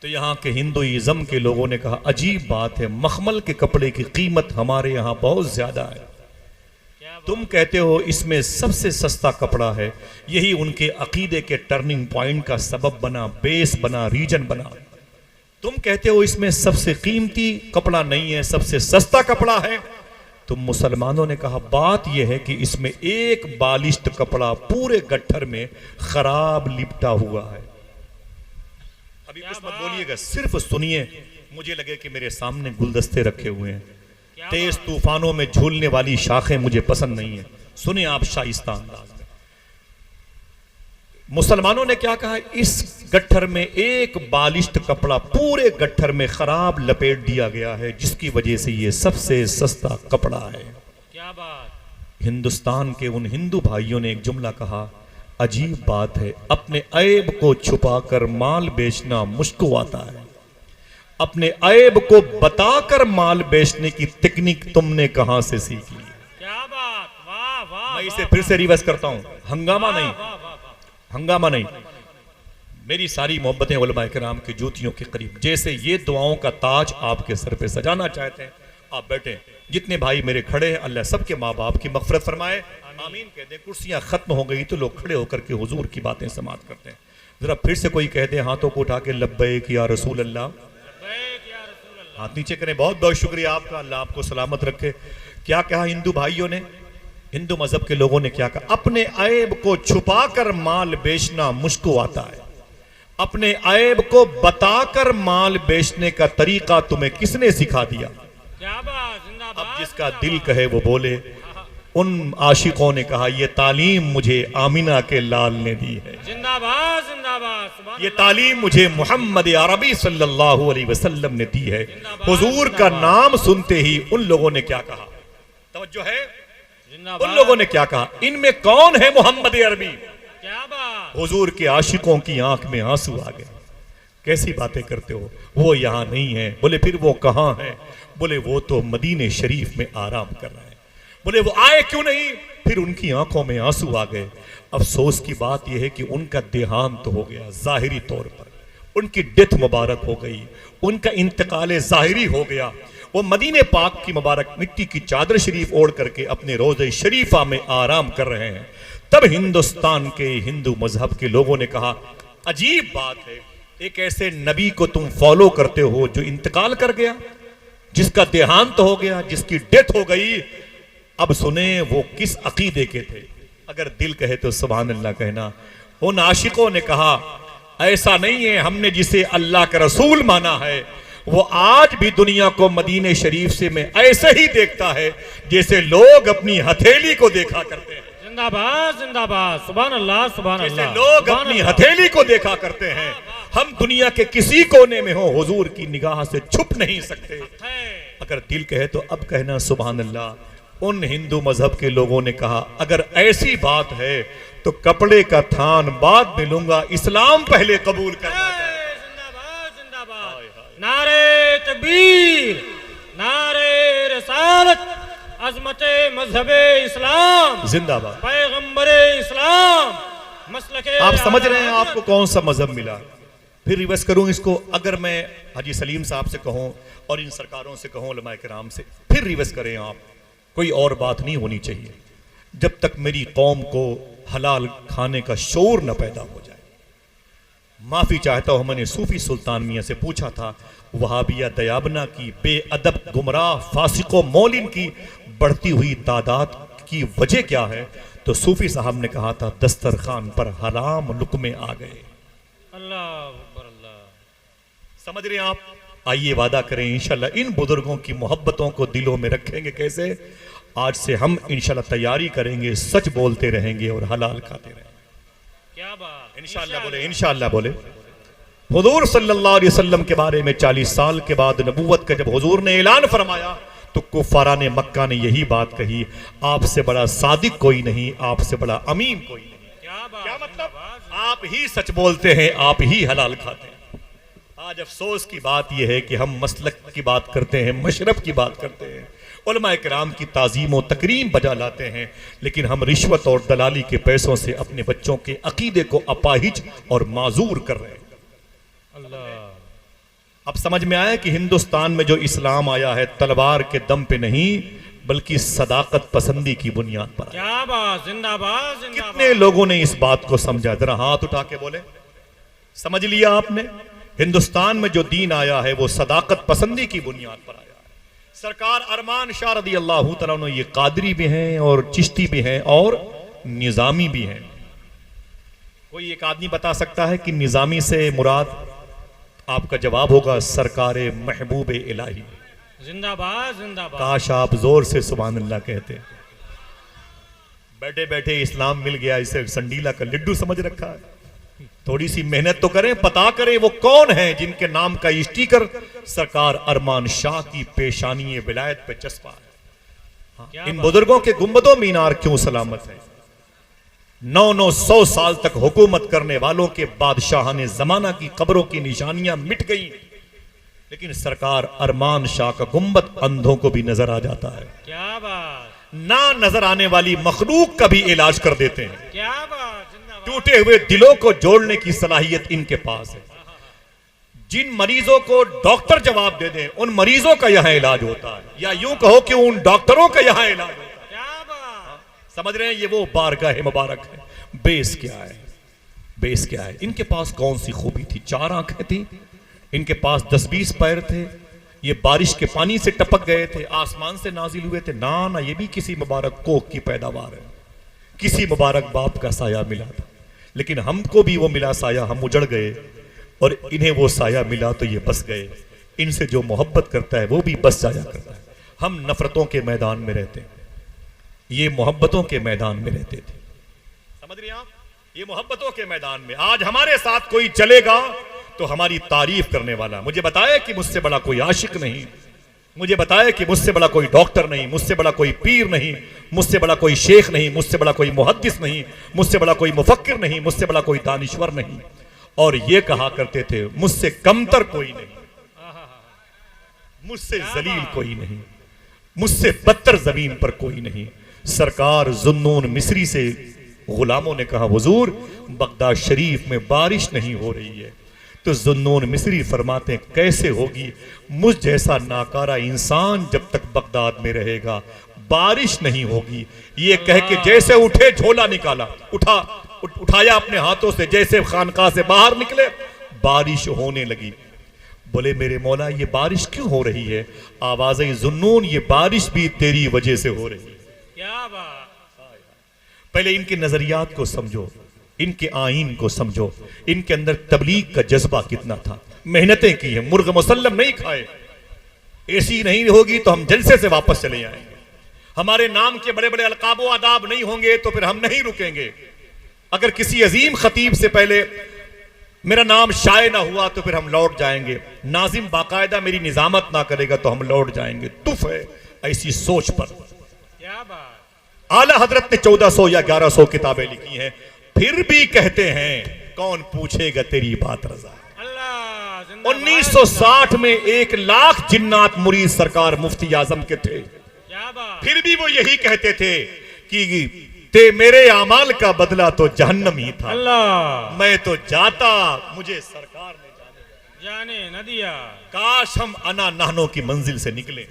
तो यहाँ के हिंदुइज्म के लोगों ने कहा, अजीब बात है, मखमल के कपड़े की कीमत हमारे यहाँ बहुत ज्यादा है, तुम कहते हो इसमें सबसे सस्ता कपड़ा है। यही उनके अकीदे के टर्निंग पॉइंट का सबब बना, बेस बना, रीजन बना। तुम कहते हो इसमें सबसे कीमती कपड़ा नहीं है, सबसे सस्ता कपड़ा है। तो मुसलमानों ने कहा, बात यह है कि इसमें एक बालिश्त कपड़ा पूरे गट्ठर में खराब लिपटा हुआ है। अभी कुछ मत बोलिएगा, सिर्फ सुनिए। मुझे लगे कि मेरे सामने गुलदस्ते रखे हुए हैं, तेज तूफानों में झूलने वाली शाखें मुझे पसंद नहीं है। सुनिए आप शाइस्ता अंदाज में। मुसलमानों ने क्या कहा, इस गट्ठर में एक बालिश्त कपड़ा पूरे गट्ठर में खराब लपेट दिया गया है, जिसकी वजह से ये सबसे सस्ता कपड़ा है। क्या बात। हिंदुस्तान के उन हिंदू भाइयों ने एक जुमला कहा, अजीब बात है, अपने ऐब को छुपाकर माल बेचना मुश्किल आता है। अपने ऐब को बताकर माल बेचने की टेक्निक तुमने कहां से सीखी? क्या बात, वाह वाह। मैं इसे फिर से रिवर्स करता हूं, हंगामा नहीं, वाह वाह वाह। हंगामा नहीं। मेरी सारी मोहब्बतें उलमा किराम की जूतियों के करीब। जैसे ये दुआओं का ताज आपके सर पे सजाना चाहते हैं, आप बैठे। जितने भाई मेरे खड़े हैं, अल्लाह सबके माँ बाप की मगफरत फरमाए, आमीन कह दे। कुर्सियां खत्म हो गई तो लोग खड़े होकर के हुजूर की बातें समाप्त करते हैं। जरा फिर से कोई कह दे हाथों को उठा के, लब्बैक या रसूल अल्लाह। हाथ नीचे करें। बहुत बहुत शुक्रिया आपका, अल्लाह आपको सलामत रखे। क्या कहा हिंदू भाइयों ने, हिंदू मजहब के लोगों ने क्या कहा? अपने ऐब को छुपाकर माल बेचना मुश्किल आता है। अपने ऐब को बताकर माल बेचने का तरीका तुम्हें किसने सिखा दिया? क्या बात, जिंदाबाद। अब जिसका दिल कहे वो बोले। उन आशिकों ने कहा, ये तालीम मुझे आमिना के लाल ने दी है। जिंदाबाद जिंदाबाद। ये तालीम मुझे मोहम्मद अरबी सल्लल्लाहु अलैहि वसल्लम ने दी है। हुजूर का नाम सुनते ही उन लोगों ने क्या कहा? तवज्जो है। उन लोगों ने क्या कहा? इनमें कौन है मोहम्मद अरबी? क्या बात। हुजूर के आशिकों की आंख में आंसू आ गए। कैसी बातें करते हो, वो यहां नहीं है। बोले फिर वो कहां है? बोले वो तो मदीने शरीफ में आराम कर रहे हैं। बोले वो आए क्यों नहीं? फिर उनकी आंखों में आंसू आ गए। अफसोस की बात यह है कि उनका देहांत हो गया जाहिरी तौर पर, उनकी डेथ मुबारक हो गई, उनका इंतकाल जाहिरी हो गया। वो मदीने पाक की मुबारक मिट्टी की चादर शरीफ ओढ़ करके अपने रोज़े शरीफा में आराम कर रहे हैं। तब हिंदुस्तान के हिंदू मजहब के लोगों ने कहा, अजीब बात है, एक ऐसे नबी को तुम फॉलो करते हो जो इंतकाल कर गया, जिसका देहांत हो गया, जिसकी डेथ हो गई। अब सुने वो किस अकीदे के थे। अगर दिल कहे तो सुभान अल्लाह कहना। उन आशिकों ने कहा, ऐसा नहीं है, हमने जिसे अल्लाह का रसूल माना है वो आज भी दुनिया को मदीने शरीफ से में ऐसे ही देखता है जैसे लोग अपनी हथेली को देखा करते हैं। जिंदाबाद जिंदाबाद। सुभान अल्लाह सुभान अल्लाह। जैसे लोग अपनी हथेली को देखा करते हैं, हम दुनिया के किसी कोने में हो हुजूर की निगाह से छुप नहीं सकते। अगर दिल कहे तो अब कहना सुभान अल्लाह। उन हिंदू मजहब के लोगों ने कहा, अगर ऐसी बात है तो कपड़े का थान बाद में लूंगा, इस्लाम पहले कबूल करना चाहिए। जिंदाबाद जिंदाबाद। नारे तकबीर, नारे रिसालत, अज़मते मजहबे इस्लाम जिंदाबाद, पैगंबरे इस्लाम, मसलके। आप समझ रहे हैं आपको कौन सा मजहब मिला? फिर रिवर्स करूं इसको। अगर मैं हाजी सलीम साहब से कहूं और इन सरकारों से कहूं, उलमाए किराम से, फिर रिवर्स करें आप। कोई और बात नहीं होनी चाहिए जब तक मेरी कौम को हलाल खाने का शोर न पैदा हो जाए। माफी चाहता हूं, मैंने सूफी सुल्तान मियां से पूछा था, वहाबिया दयाबना की बेअदब गुमराह फासिको मौलिन की बढ़ती हुई तादाद की वजह क्या है? तो सूफी साहब ने कहा था, दस्तरखान पर हराम लुकमे आ गए। अल्लाह अकबर अल्लाह। समझ रहे हैं आप? आइए वादा करें इंशाल्लाह इन बुजुर्गों की मोहब्बतों को दिलों में रखेंगे। कैसे? आज से हम इंशाल्लाह तैयारी करेंगे, सच बोलते रहेंगे और हलाल खाते रहेंगे। क्या बात। इंशाल्लाह बोले, इंशाल्लाह बोले। हुजूर सल्लल्लाहु अलैहि वसल्लम के बारे में 40 साल के बाद नबूवत का जब हुजूर ने ऐलान फरमाया तो कुफारा ने मक्का ने यही बात कही, आपसे बड़ा सादिक कोई नहीं, आपसे बड़ा अमीन कोई नहीं। क्या बात। क्या मतलब? आप ही सच बोलते हैं, आप ही हलाल खाते हैं। आज अफसोस की बात यह है कि हम मसलक की बात करते हैं, मशरब की बात करते हैं, उलमा किराम की ताज़ीम और तकरीम बजा लाते हैं, लेकिन हम रिश्वत और दलाली के पैसों से अपने बच्चों के अकीदे को अपाहिज और माजूर कर रहे हैं। अल्लाह। अब समझ में आया कि हिंदुस्तान में जो इस्लाम आया है तलवार के दम पे नहीं बल्कि सदाकत पसंदी की बुनियाद पर आया। क्या बात, जिंदाबाद जिंदाबाद। कितने लोगों ने इस बात को समझा? जरा हाथ उठा के बोले, समझ लिया आपने? हिंदुस्तान में जो दीन आया है वो सदाकत पसंदी की बुनियाद पर आया है। सरकार अरमान शाह रदी अल्लाह तआला अन्हु ये कादरी भी हैं और चिश्ती भी हैं और निजामी भी हैं। कोई एक आदमी बता सकता है कि निजामी से मुराद? आपका जवाब होगा सरकार महबूब इलाही। जिंदाबाद जिंदाबाद। काश आप जोर से सुभान अल्लाह कहते। बैठे बैठे इस्लाम मिल गया, इसे संडीला का लिड्डू समझ रखा है। थोड़ी सी मेहनत तो करें, पता करें वो कौन है जिनके नाम का स्टिकर सरकार अरमान शाह की पेशानी विलायत पे चस्पा है। क्या इन बात। बुजुर्गों के गुंबदों मीनार क्यों सलामत है? 900 साल तक हुकूमत करने वालों के बादशाहाने जमाना की कब्रों की निशानियां मिट गई, लेकिन सरकार अरमान शाह का गुंबद अंधों को भी नजर आ जाता है। क्या बात, ना नजर आने वाली मखलूक का भी इलाज कर देते हैं। क्या बात, जिंदाबाद। टूटे हुए दिलों को जोड़ने की सलाहियत इनके पास है। जिन मरीजों को डॉक्टर जवाब दे दें उन मरीजों का यहां इलाज होता है, या यूं कहो कि उन डॉक्टरों का यहां इलाज होता है। क्या बात। समझ रहे हैं? ये वो बारगाह मुबारक है। बेस क्या है? बेस क्या है? इनके पास कौन सी खूबी थी? 4 आंखें थी, इनके पास 10-20 पैर थे, ये बारिश के पानी से टपक गए थे, आसमान से नाजिल हुए थे? ना ना, ये भी किसी मुबारक कोख की पैदावार है, किसी मुबारक बाप का साया मिला था। लेकिन हमको भी वो मिला साया, हम उजड़ गए, और इन्हें वो साया मिला तो ये बस गए। इनसे जो मोहब्बत करता है वो भी बस जाया करता है। हम नफरतों के मैदान में रहते हैं, ये मोहब्बतों के मैदान में रहते थे। समझ रहे हैं आप? ये मोहब्बतों के मैदान में आज हमारे साथ कोई चलेगा तो हमारी तारीफ करने वाला, मुझे बताया कि मुझसे बड़ा कोई आशिक नहीं, मुझे बताया कि मुझसे बड़ा कोई डॉक्टर नहीं, मुझसे बड़ा कोई पीर नहीं, मुझसे बड़ा कोई शेख नहीं, मुझसे बड़ा कोई मुहद्दिस नहीं, मुझसे बड़ा कोई मुफक्किर नहीं, मुझसे बड़ा कोई दानिश्वर नहीं। और ये कहा करते थे मुझसे कमतर कोई नहीं, मुझसे जलील कोई नहीं, मुझसे बदतर जमीन पर कोई नहीं। सरकार जुन्नून मिस्री से गुलामों ने कहा हुजूर बगदाद शरीफ में बारिश नहीं हो रही है, तो जुन्नून मिस्री फरमाते कैसे होगी? मुझ जैसा नाकारा इंसान जब तक बगदाद में रहेगा बारिश नहीं होगी। ये कह के जैसे उठे झोला निकाला, उठाया अपने हाथों से, जैसे खानकाह से बाहर निकले बारिश होने लगी। बोले मेरे मौला ये बारिश क्यों हो रही है? आवाज़े जुन्नून ये बारिश भी तेरी वजह से हो रही है। क्या बात। पहले इनके नजरियात को समझो, इनके आईन को समझो, इनके अंदर तबलीग का जज्बा कितना था। मेहनतें की है, मुर्ग मुसल्लम नहीं खाए, ऐसी नहीं होगी तो हम जलसे से वापस चले आएंगे, हमारे नाम के बड़े बड़े अलकाबो आदाब नहीं होंगे तो फिर हम नहीं रुकेंगे, अगर किसी अजीम खतीब से पहले मेरा नाम शाये ना हुआ तो फिर हम लौट जाएंगे, नाजिम बाकायदा मेरी निजामत ना करेगा तो हम लौट जाएंगे। तुफ है ऐसी सोच पर। क्या बात। आला हजरत ने 1400 या 1100 किताबें लिखी हैं, फिर भी कहते हैं कौन पूछेगा तेरी बात रजा। अल्लाह जिंदाबाद। 1960 में 1 लाख जिन्नात मुरीद सरकार मुफ्ती आजम के थे, क्या बात। फिर भी वो यही कहते थे कि ते मेरे अमाल का बदला तो जहन्नम ही था, अल्लाह मैं तो जाता मुझे सरकार ने जाने न दिया। काश हम अना नहनों की मंजिल से निकले,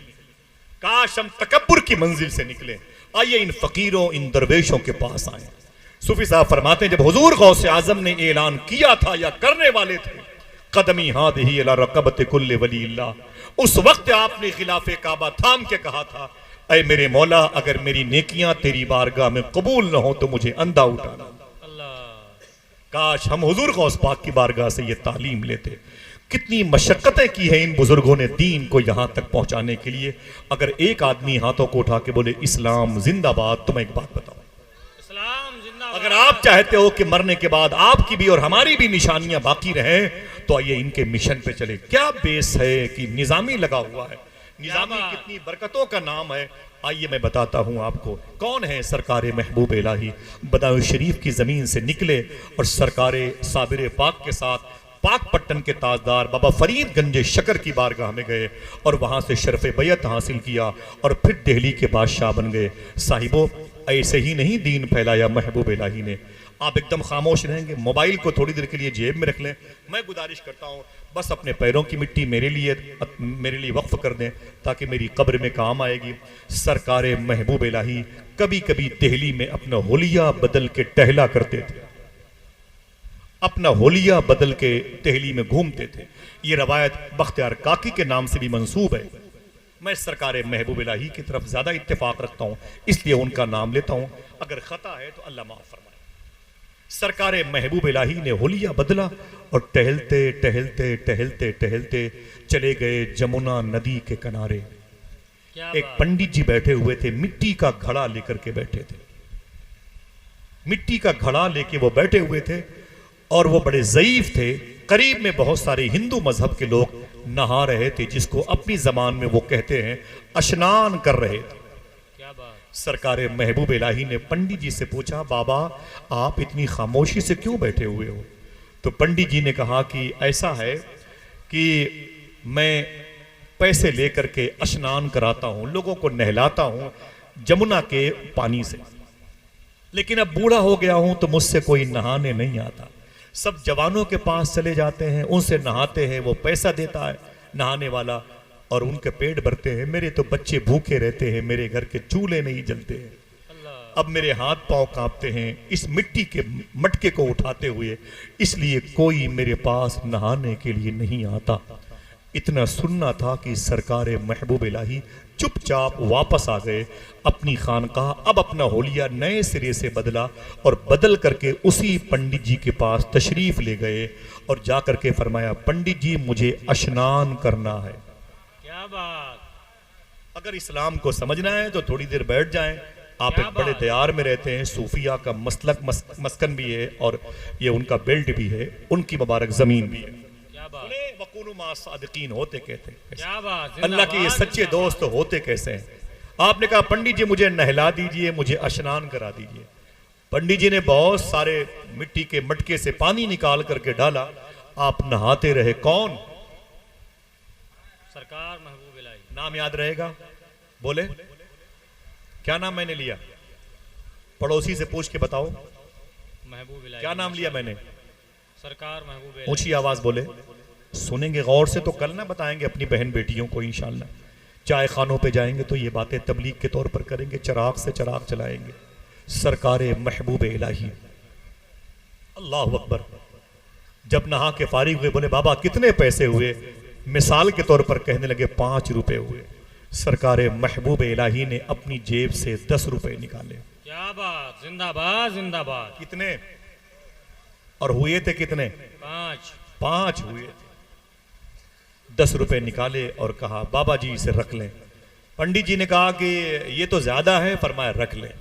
काश हम तकब्बुर की मंजिल से निकले। आइए इन फकीरों इन दरवेशों के पास आए। सूफी साहब फरमाते हैं जब हुजूर गौसे आजम ने ऐलान किया था या करने वाले थे कदमी हादिही अला रकबत कुल्ले वलील्लाह, उस वक्त आपने खिलाफे काबा थाम के कहा था ऐ मेरे मौला अगर मेरी नेकियां तेरी बारगाह में कबूल न हो तो मुझे अंधा उठाना। अल्लाह। काश हम हुजूर गौस पाक की बारगाह से ये तालीम लेते। कितनी मशक्कतें की है इन बुजुर्गों ने दीन को यहां तक पहुंचाने के लिए। अगर एक आदमी हाथों को उठा के बोले इस्लाम जिंदाबाद, तो मैं एक बात बताऊं, इस्लाम जिंदाबाद। अगर आप चाहते हो कि मरने के बाद आपकी भी और हमारी भी निशानियां बाकी रहें तो आइए इनके मिशन पे चले। क्या बेस है कि निजामी लगा हुआ है, निजामी कितनी बरकतों का नाम है। आइए मैं बताता हूं आपको कौन है सरकार महबूब इलाही। बदायूं शरीफ की जमीन से निकले और सरकार साबिर पाक के साथ पाकपट्टन के ताजदार बाबा फरीद गंज शकर की बारगाह में गए और वहां से शरफ बैयत हासिल किया और फिर दिल्ली के बादशाह बन गए। साहिबो, ऐसे ही नहीं दीन फैलाया महबूब इलाही ने। आप एकदम खामोश रहेंगे, मोबाइल को थोड़ी देर के लिए जेब में रख लें। मैं गुजारिश करता हूँ बस अपने पैरों की मिट्टी मेरे लिए वक्फ कर दें ताकि मेरी कब्र में काम आएगी। सरकार महबूब इलाही कभी कभी दिल्ली में अपना होलिया बदल के टहला करते थे, अपना होलिया बदल के दिल्ली में घूमते थे। ये रवायत बख्तियार काकी के नाम से भी मंसूब है। मैं सरकार महबूब इलाही की तरफ ज्यादा इत्तेफाक रखता हूँ, इसलिए उनका नाम लेता हूँ। अगर खता है तो अल्लाह माफ फरमाए। सरकार महबूब इलाही ने होलिया बदला और टहलते टहलते टहलते टहलते चले गए जमुना नदी के किनारे। क्या एक पंडित जी बैठे हुए थे, मिट्टी का घड़ा लेकर के बैठे थे। मिट्टी का घड़ा लेके वो बैठे हुए थे और वो बड़े ज़ईफ थे। करीब में बहुत सारे हिंदू मजहब के लोग नहा रहे थे, जिसको अपनी जबान में वो कहते हैं स्नान कर रहे थे। क्या बात। सरकार महबूब इलाही ने पंडित जी से पूछा, बाबा आप इतनी खामोशी से क्यों बैठे हुए हो? तो पंडित जी ने कहा कि ऐसा है कि मैं पैसे लेकर के स्नान कराता हूं, लोगों को नहलाता हूं जमुना के पानी से, लेकिन अब बूढ़ा हो गया हूं तो मुझसे कोई नहाने नहीं आता। सब जवानों के पास चले जाते हैं, उनसे नहाते हैं, वो पैसा देता है नहाने वाला और उनके पेट भरते हैं। मेरे तो बच्चे भूखे रहते हैं, मेरे घर के चूल्हे नहीं जलते हैं। अब मेरे हाथ पांव कांपते हैं इस मिट्टी के मटके को उठाते हुए, इसलिए कोई मेरे पास नहाने के लिए नहीं आता। इतना सुनना था कि सरकार महबूब इलाही चुपचाप वापस आ गए अपनी खानकाह। अब अपना होलिया नए सिरे से बदला और बदल करके उसी पंडित जी के पास तशरीफ ले गए और जाकर के फरमाया, पंडित जी मुझे स्नान करना है। क्या बात। अगर इस्लाम को समझना है तो थोड़ी देर बैठ जाएं। आप क्या एक बड़े बात। दयार में रहते हैं, सूफिया का मसलक मस्कन भी है और ये उनका बेल्ट भी है, उनकी मुबारक जमीन भी है। क्या बात। वकूनु मा सादिकीन होते कहते हैं। क्या बात। अल्लाह के ये जिंदाबाद, सच्चे जिंदाबाद। दोस्त होते कैसे हैं? आपने कहा पंडित जी मुझे नहला दीजिए, मुझे स्नान करा दीजिए। पंडित जी ने बहुत सारे मिट्टी के मटके से पानी निकाल करके डाला, आप नहाते रहे। कौन? सरकार महबूब इलाही। नाम याद रहेगा? बोले क्या नाम मैंने लिया? पड़ोसी से पूछ के बताओ महबूब इलाही। क्या नाम लिया मैंने? सरकार महबूब इलाही। ऊंची आवाज बोले, सुनेंगे गौर से तो कल ना बताएंगे अपनी बहन बेटियों को इंशाल्लाह। चाय खानों पे जाएंगे तो ये बातें तबलीग के तौर पर करेंगे, चिराग से चिराग चलाएंगे। सरकार महबूब इलाही, अल्लाह अकबर। जब नहा के फारिग हुए बोले बाबा कितने पैसे हुए? मिसाल के तौर पर कहने लगे 5 रुपए हुए। सरकार महबूब इलाही ने अपनी जेब से 10 रुपए निकाले। क्या बात। जिंदाबाद, जिंदाबाद। कितने? और हुए थे कितने? 5। 5 हुए थे। 10 रुपए निकाले और कहा बाबा जी इसे रख लें। पंडित जी ने कहा कि ये तो ज्यादा है, फरमाया रख लें।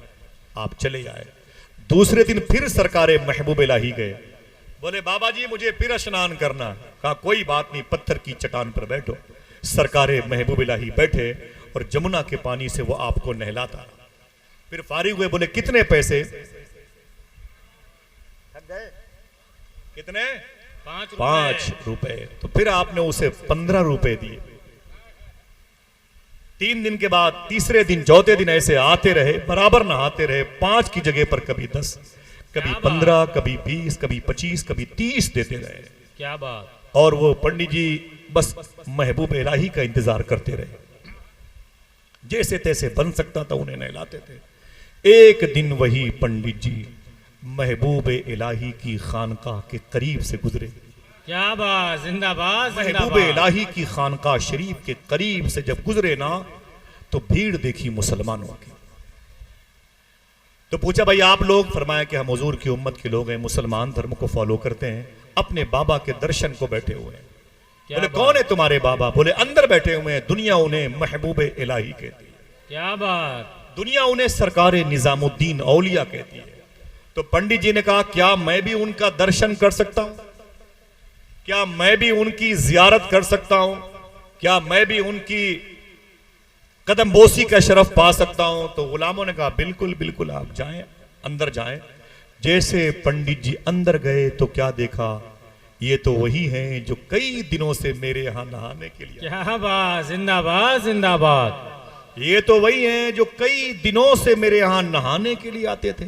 आप चले आए। दूसरे दिन फिर सरकार महबूब इलाही गए, बोले बाबा जी मुझे फिर स्नान करना। कहा कोई बात नहीं, पत्थर की चट्टान पर बैठो। सरकार महबूब इलाही बैठे और जमुना के पानी से वो आपको नहलाता। फिर फारिग हुए, बोले कितने पैसे? कितने? 5 रुपए। तो फिर आपने उसे 15 रुपए दिए। 3 दिन के बाद तीसरे दिन चौथे दिन ऐसे आते रहे, बराबर नहाते रहे। 5 की जगह पर कभी 10, कभी 15, कभी 20, कभी 25, कभी 30 देते रहे। क्या बात। और वो पंडित जी बस महबूब इलाही का इंतजार करते रहे, जैसे तैसे बन सकता था उन्हें नहलाते थे। एक दिन वही पंडित जी महबूब इलाही की खानकाह के करीब से गुजरे। क्या बात। जिंदाबाद, महबूब जिंदाबाद। इलाही की खानकाह शरीफ के करीब से जब गुजरे ना, तो भीड़ देखी मुसलमानों की। तो पूछा भाई आप लोग? फरमाया कि हम हुजूर की उम्मत के लोग हैं, मुसलमान धर्म को फॉलो करते हैं, अपने बाबा के दर्शन को बैठे हुए हैं। बोले कौन है तुम्हारे बाबा? बोले अंदर बैठे हुए हैं, दुनिया उन्हें महबूब इलाही कहती है। क्या बात। दुनिया उन्हें सरकार निजामुद्दीन औलिया कहती है। तो पंडित जी ने कहा क्या मैं भी उनका दर्शन कर सकता हूं? क्या मैं भी उनकी जियारत कर सकता हूं? क्या मैं भी उनकी कदम बोसी का शरफ पा सकता हूं? तो गुलामों ने कहा बिल्कुल बिल्कुल, आप जाएं, अंदर जाएं। जैसे पंडित जी अंदर गए तो क्या देखा, ये तो वही हैं जो कई दिनों से मेरे यहाँ नहाने के लिए क्या बात, जिंदाबाद जिंदाबाद। ये तो वही हैं जो कई दिनों से मेरे यहाँ नहाने के लिए आते थे।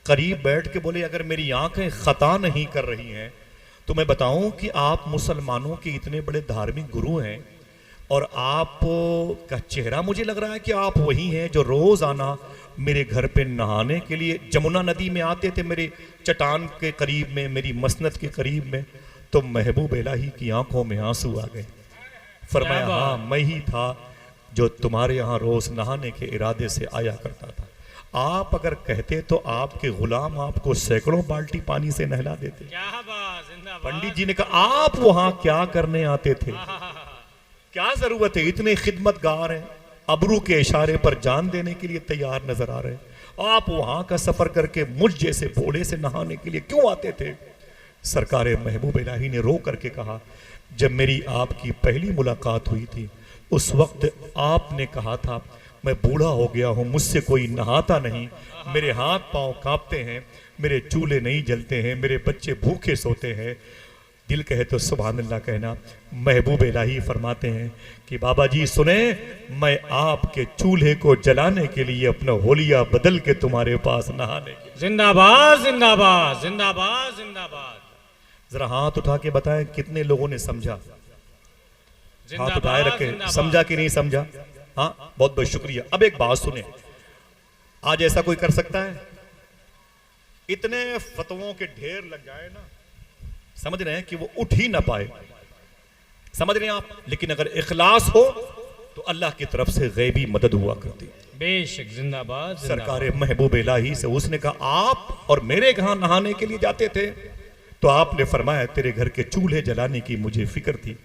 करीब बैठ के बोले, अगर मेरी आंखें खता नहीं कर रही हैं तो मैं बताऊं कि आप मुसलमानों के इतने बड़े धार्मिक गुरु हैं और आप का चेहरा मुझे लग रहा है कि आप वही हैं जो रोज आना मेरे घर पे नहाने के लिए जमुना नदी में आते थे, मेरे चट्टान के करीब में, मेरी मसनद के करीब में। तो महबूब इलाही की आंखों में आंसू आ गए। फरमाया, हाँ मैं ही था जो तुम्हारे यहाँ रोज नहाने के इरादे से आया करता था। आप अगर कहते तो आपके गुलाम आपको सैकड़ों बाल्टी पानी से नहला देते। क्या बात, जिंदाबाद। पंडित जी ने कहा, आप वहां क्या करने आते थे? क्या जरूरत है? इतने खिदमतगार हैं, अबरू के इशारे पर जान देने के लिए तैयार नजर आ रहे हैं। आप वहां का सफर करके मुझ जैसे भोले से नहाने के लिए क्यों आते थे? सरकार महबूब इलाही ने रो करके कहा, जब मेरी आपकी पहली मुलाकात हुई थी उस वक्त आपने कहा था मैं बूढ़ा हो गया हूं, मुझसे कोई नहाता नहीं, मेरे हाथ पांव कांपते हैं, मेरे चूल्हे नहीं जलते हैं, मेरे बच्चे भूखे सोते हैं। दिल कहे तो सुभान अल्लाह कहना। महबूब इलाही फरमाते हैं कि बाबा जी सुने, मैं आपके चूल्हे को जलाने के लिए अपना होलिया बदल के तुम्हारे पास नहाने के। जिंदाबाद जिंदाबाद जिंदाबाद जिंदाबाद। जरा हाथ उठा के बताएं कितने लोगों ने समझा? हाथ उठाए रखे, जिंदाबाद। समझा कि नहीं समझा? हाँ, बहुत बहुत शुक्रिया। अब एक बात सुने, आज ऐसा कोई कर सकता है? इतने फतवों के ढेर लग जाए ना, समझ रहे हैं कि वो उठ ही ना पाए, समझ रहे हैं आप? लेकिन अगर इखलास हो तो अल्लाह की तरफ से गैबी मदद हुआ करती। बेशक, जिंदाबाद। सरकार महबूब इलाही से उसने कहा, आप और मेरे यहाँ नहाने के लिए जाते थे तो आपने फरमाया तेरे घर के चूल्हे जलाने की मुझे फिक्र थी,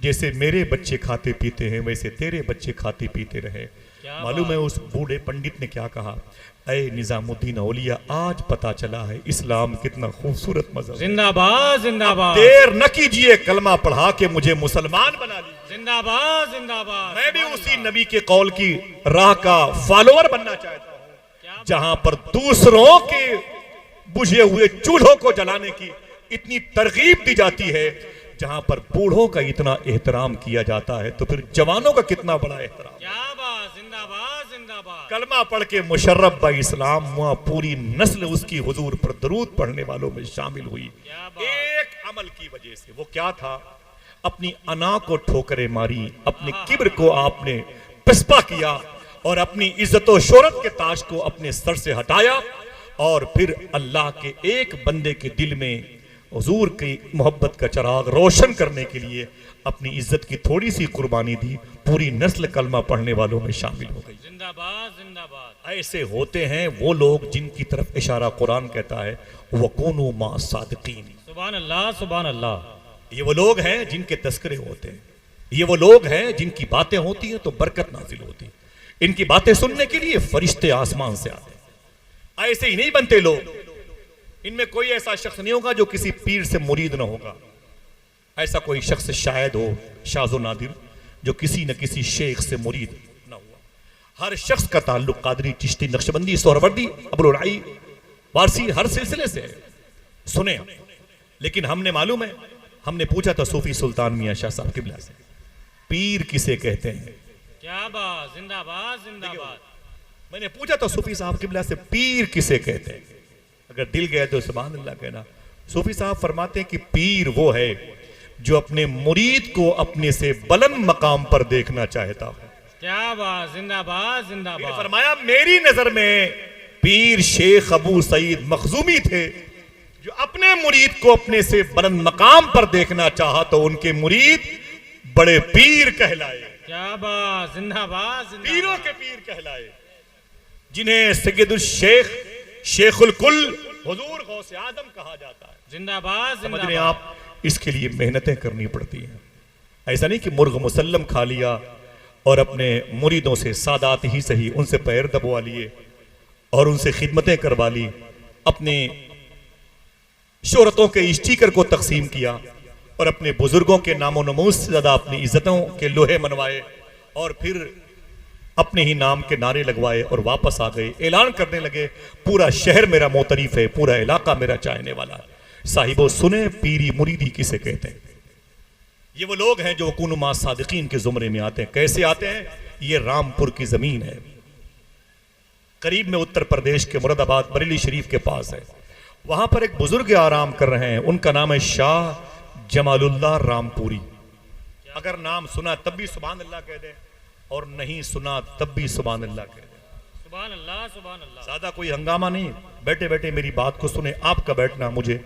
जैसे मेरे बच्चे खाते पीते हैं वैसे तेरे बच्चे खाते पीते रहे। मालूम है उस बूढ़े पंडित ने क्या कहा? ऐ निजामुद्दीन औलिया, आज पता चला है इस्लाम कितना खूबसूरत मजहब। जिंदाबाद जिंदाबाद। देर न कीजिए, कलमा पढ़ा के मुझे मुसलमान बना लीजिए। जिंदाबाद जिंदाबाद। मैं भी उसी नबी के कौल की राह का फॉलोअर बनना चाहता हूँ जहां पर दूसरों के बुझे हुए चूल्हों को जलाने की इतनी तरगीब दी जाती है, जहां पर बूढ़ों का इतना एहतराम किया जाता है, तो फिर जवानों का कितना बड़ा एहतराम। क्या बात, जिंदाबाद जिंदाबाद। कलमा पढ़ के मुशर्रफ बा इस्लाम, वहां पूरी नस्ल उसकी हुजूर पर दरूद पढ़ने वालों में शामिल हुई। एक अमल की वजह से, वो क्या था? अपनी अना को ठोकरें मारी, अपने किब्र को आपने पिस्पा किया और अपनी इज्जत और शोहरत के ताज को अपने सर से हटाया और फिर अल्लाह के एक बंदे के दिल में हुजूर की मोहब्बत का चिराग रोशन करने के लिए अपनी इज्जत की थोड़ी सी कुर्बानी दी। पूरी नस्ल कलमा पढ़ने वालों में शामिल हो गई। जिंदाबाद जिंदाबाद। ऐसे होते हैं वो लोग जिनकी तरफ इशारा कुरान कहता है, वकूनु मा सादिकीन। सुभान अल्लाह सुभान अल्लाह। ये वो लोग हैं जिनके तस्करे होते हैं, ये वो लोग हैं जिनकी बातें होती हैं तो बरकत नाजिल होती है। इनकी बातें सुनने के लिए फरिश्ते आसमान से आते हैं। ऐसे ही नहीं बनते लोग। इनमें कोई ऐसा शख्स नहीं होगा जो किसी पीर से मुरीद ना होगा। ऐसा कोई शख्स शायद हो, शाज़ो नादिर, जो किसी न किसी शेख से मुरीद ना हुआ। हर शख्स का ताल्लुक कादरी, चिश्ती, नक्शबंदी, सोहरवर्दी, अबुलराई, वारसी हर सिलसिले से है। सुने, लेकिन हमने मालूम है, हमने पूछा था सूफी सुल्तान मियां शाह साहब किबला से, पीर किसे कहते हैं? क्या बात, जिंदाबाद जिंदाबाद। मैंने पूछा था सूफी साहब किबला से, पीर किसे कहते हैं? अगर दिल गया तो सुभान अल्लाह कहना। सूफी साहब फरमाते हैं कि पीर वो है जो अपने मुरीद को अपने से बुलंद मकाम पर देखना चाहता हो। क्या बात, जिंदाबाद जिंदाबाद। फरमाया मेरी नजर में पीर शेख अबू सईद मखजूमी थे, जो अपने मुरीद को अपने से बुलंद मकाम पर देखना चाहा तो उनके मुरीद बड़े पीर कहलाए। क्या बात, जिंदाबाद जिंदाबाद। पीरों के पीर कहलाए, जिन्हें सैयदुल शेख, शेखुल कुल, हुजूर गौसे आजम कहा जाता है। जिंदाबाद समझ रहे हैं जिंदाबाद। आप? इसके लिए मेहनतें करनी पड़ती हैं। ऐसा नहीं कि मुर्ग मुसल्लम खा लिया और अपने मुरीदों से सादात ही सही उनसे पैर दबवा लिए और उनसे खिदमतें करवा ली, अपने शोहरतों के स्टीकर को तकसीम किया और अपने बुजुर्गों के नामो नमूज से ज्यादा अपनी इज्जतों के लोहे मनवाए और फिर अपने ही नाम के नारे लगवाए और वापस आ गए। ऐलान करने लगे पूरा शहर मेरा मोतरीफ है, पूरा इलाका मेरा चाहने वाला है। साहिबो सुने पीरी मुरीदी किसे कहते हैं। ये वो लोग हैं जो वकून मा सादिकीन के जुमरे में आते हैं। कैसे आते हैं? ये रामपुर की जमीन है, करीब में उत्तर प्रदेश के मुरादाबाद बरेली शरीफ के पास है। वहां पर एक बुजुर्ग आराम कर रहे हैं, उनका नाम है शाह जमालुल्लाह रामपुरी। अगर नाम सुना तब भी सुभान अल्लाह कह दे, और नहीं सुना तब भी सुभान अल्लाह कह दे। सुभान अल्लाह, सुभान अल्लाह। ज्यादा कोई हंगामा नहीं, बैठे बैठे मेरी बात को सुने। आपका बैठना मुझे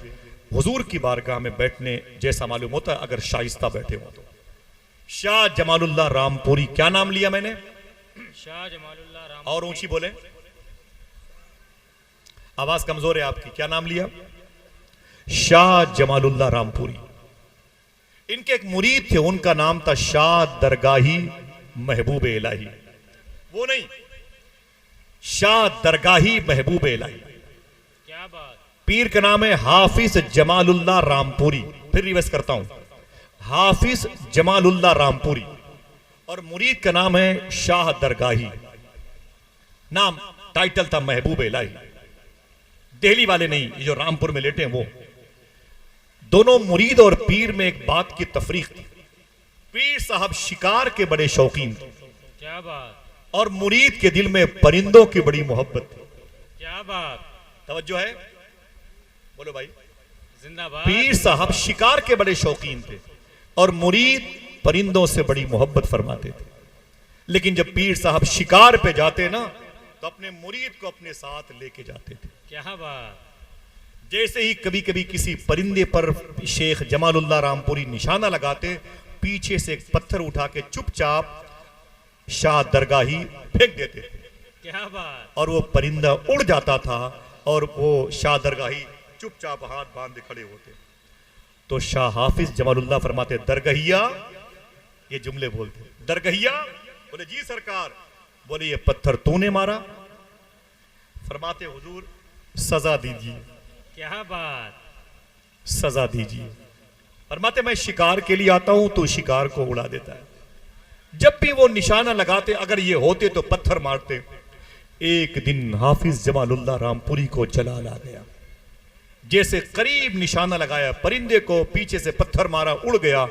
हुजूर की बारगाह में बैठने जैसा मालूम होता है, अगर शाइस्ता बैठे हो तो। शाह जमालुल्लाह रामपुरी, क्या नाम लिया मैंने? शाह जमालुल्लाह राम। और ऊंची बोले, आवाज कमजोर है आपकी। क्या नाम लिया? शाह जमालुल्लाह रामपुरी। इनके एक मुरीद थे, उनका नाम था शाह दरगाही महबूब इलाही। वो नहीं, शाह दरगाही महबूब इलाही। क्या बात। पीर का नाम है हाफिज जमालुल्लाह रामपुरी। फिर रिवर्स करता हूं, हाफिज जमालुल्लाह रामपुरी, और मुरीद का नाम है शाह दरगाही। नाम टाइटल था महबूब इलाही। दिल्ली वाले नहीं, ये जो रामपुर में लेटे हैं वो। दोनों मुरीद और पीर में एक बात की तफरीक थी। पीर साहब शिकार के बड़े शौकीन थे, क्या बात। और मुरीद के दिल में परिंदों की बड़ी मोहब्बत थी। क्या बात। तवज्जो है, बोलो भाई। जिंदाबाद। पीर साहब शिकार के बड़े शौकीन थे और मुरीद परिंदों से बड़ी मोहब्बत फरमाते थे। लेकिन जब पीर साहब शिकार पे जाते ना, तो अपने मुरीद को अपने साथ लेके जाते थे। क्या बात। जैसे ही कभी कभी किसी परिंदे पर शेख जमालुल्लाह रामपुरी निशाना लगाते, पीछे से एक पत्थर उठा के चुपचाप शाह दरगाही फेंक देते थे, क्या बात। और वो परिंदा उड़ जाता था, और वो शाह दरगाही चुपचाप हाथ बांधे खड़े होते। तो शाह हाफिज जमालुल्लाह फरमाते, दरगहिया, ये जुमले बोलते, दरगहिया। बोले जी सरकार। बोले ये पत्थर तूने मारा? फरमाते हुजूर सजा दीजिए। क्या बात। सजा दीजिए। फरमाते मैं शिकार के लिए आता हूं तो शिकार को उड़ा देता है। जब भी वो निशाना लगाते, अगर ये होते तो पत्थर मारते। एक दिन हाफिज जमालुल्लाह रामपुरी को जलाल आ गया। जैसे करीब निशाना लगाया, परिंदे को पीछे से पत्थर मारा, उड़ गया।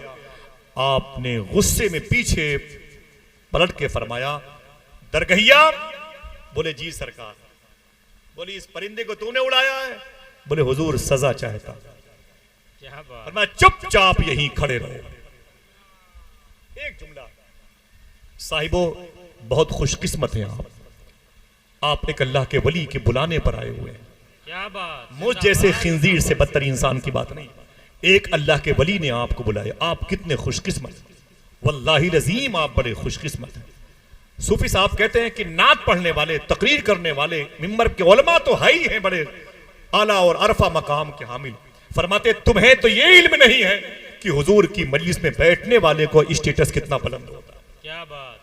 आपने गुस्से में पीछे पलट के फरमाया, दरगहिया। बोले जी सरकार। बोले इस परिंदे को तूने उड़ाया है? बोले हुजूर सजा चाहता। क्या बात। फरमाया चुपचाप यहीं खड़े रहो। एक जुमला। साहिबो बहुत खुशकिस्मत हैं आप एक अल्लाह के वली के बुलाने पर आए हुए हैं। क्या बात। मुझ जैसे खिंजीर से बदतर इंसान की बात नहीं, एक अल्लाह के वली ने आपको बुलाया। आप कितने खुशकिस्मत, वल्लाही लजीम आप बड़े खुशकिस्मत हैं। सूफी साहब कहते हैं कि नात पढ़ने वाले, तकरीर करने वाले, मिंबर के उलमा तो है ही हैं बड़े आला और अरफा मकाम के हामिल। फरमाते तुम्हें तो ये इल्म नहीं है कि हुजूर की मजलिस में बैठने वाले को स्टेटस कितना बुलंद होता है। क्या बात।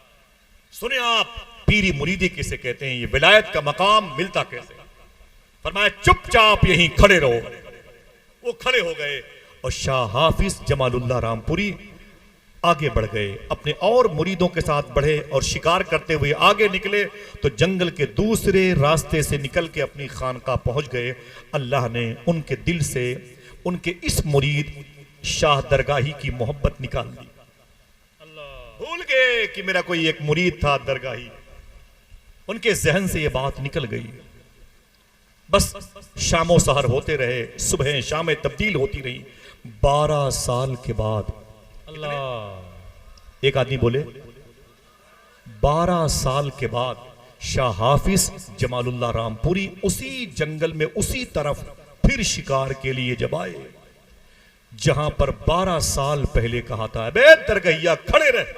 सुने आप, पीरी मुरीदी किसे कहते हैं, ये विलायत का मकाम मिलता कैसे? फरमाया चुपचाप यहीं खड़े रहो। वो खड़े हो गए, और शाह हाफिज जमालुल्लाह रामपुरी आगे बढ़ गए, अपने और मुरीदों के साथ बढ़े, और शिकार करते हुए आगे निकले तो जंगल के दूसरे रास्ते से निकल के अपनी खानका पहुंच गए। अल्लाह ने उनके दिल से उनके इस मुरीद शाह दरगाही की मोहब्बत निकाल दी। भूल गए कि मेरा कोई एक मुरीद था दरगाही। उनके जहन से यह बात निकल गई। बस शामो सहर होते रहे, सुबह शामें तब्दील होती रही। 12 साल के बाद अल्लाह। एक आदमी बोले 12 साल के बाद शाह हाफिज जमालुल्लाह रामपुरी उसी जंगल में उसी तरफ फिर शिकार के लिए जब आए, जहां पर 12 साल पहले कहा था बे दरगहिया खड़े रहे।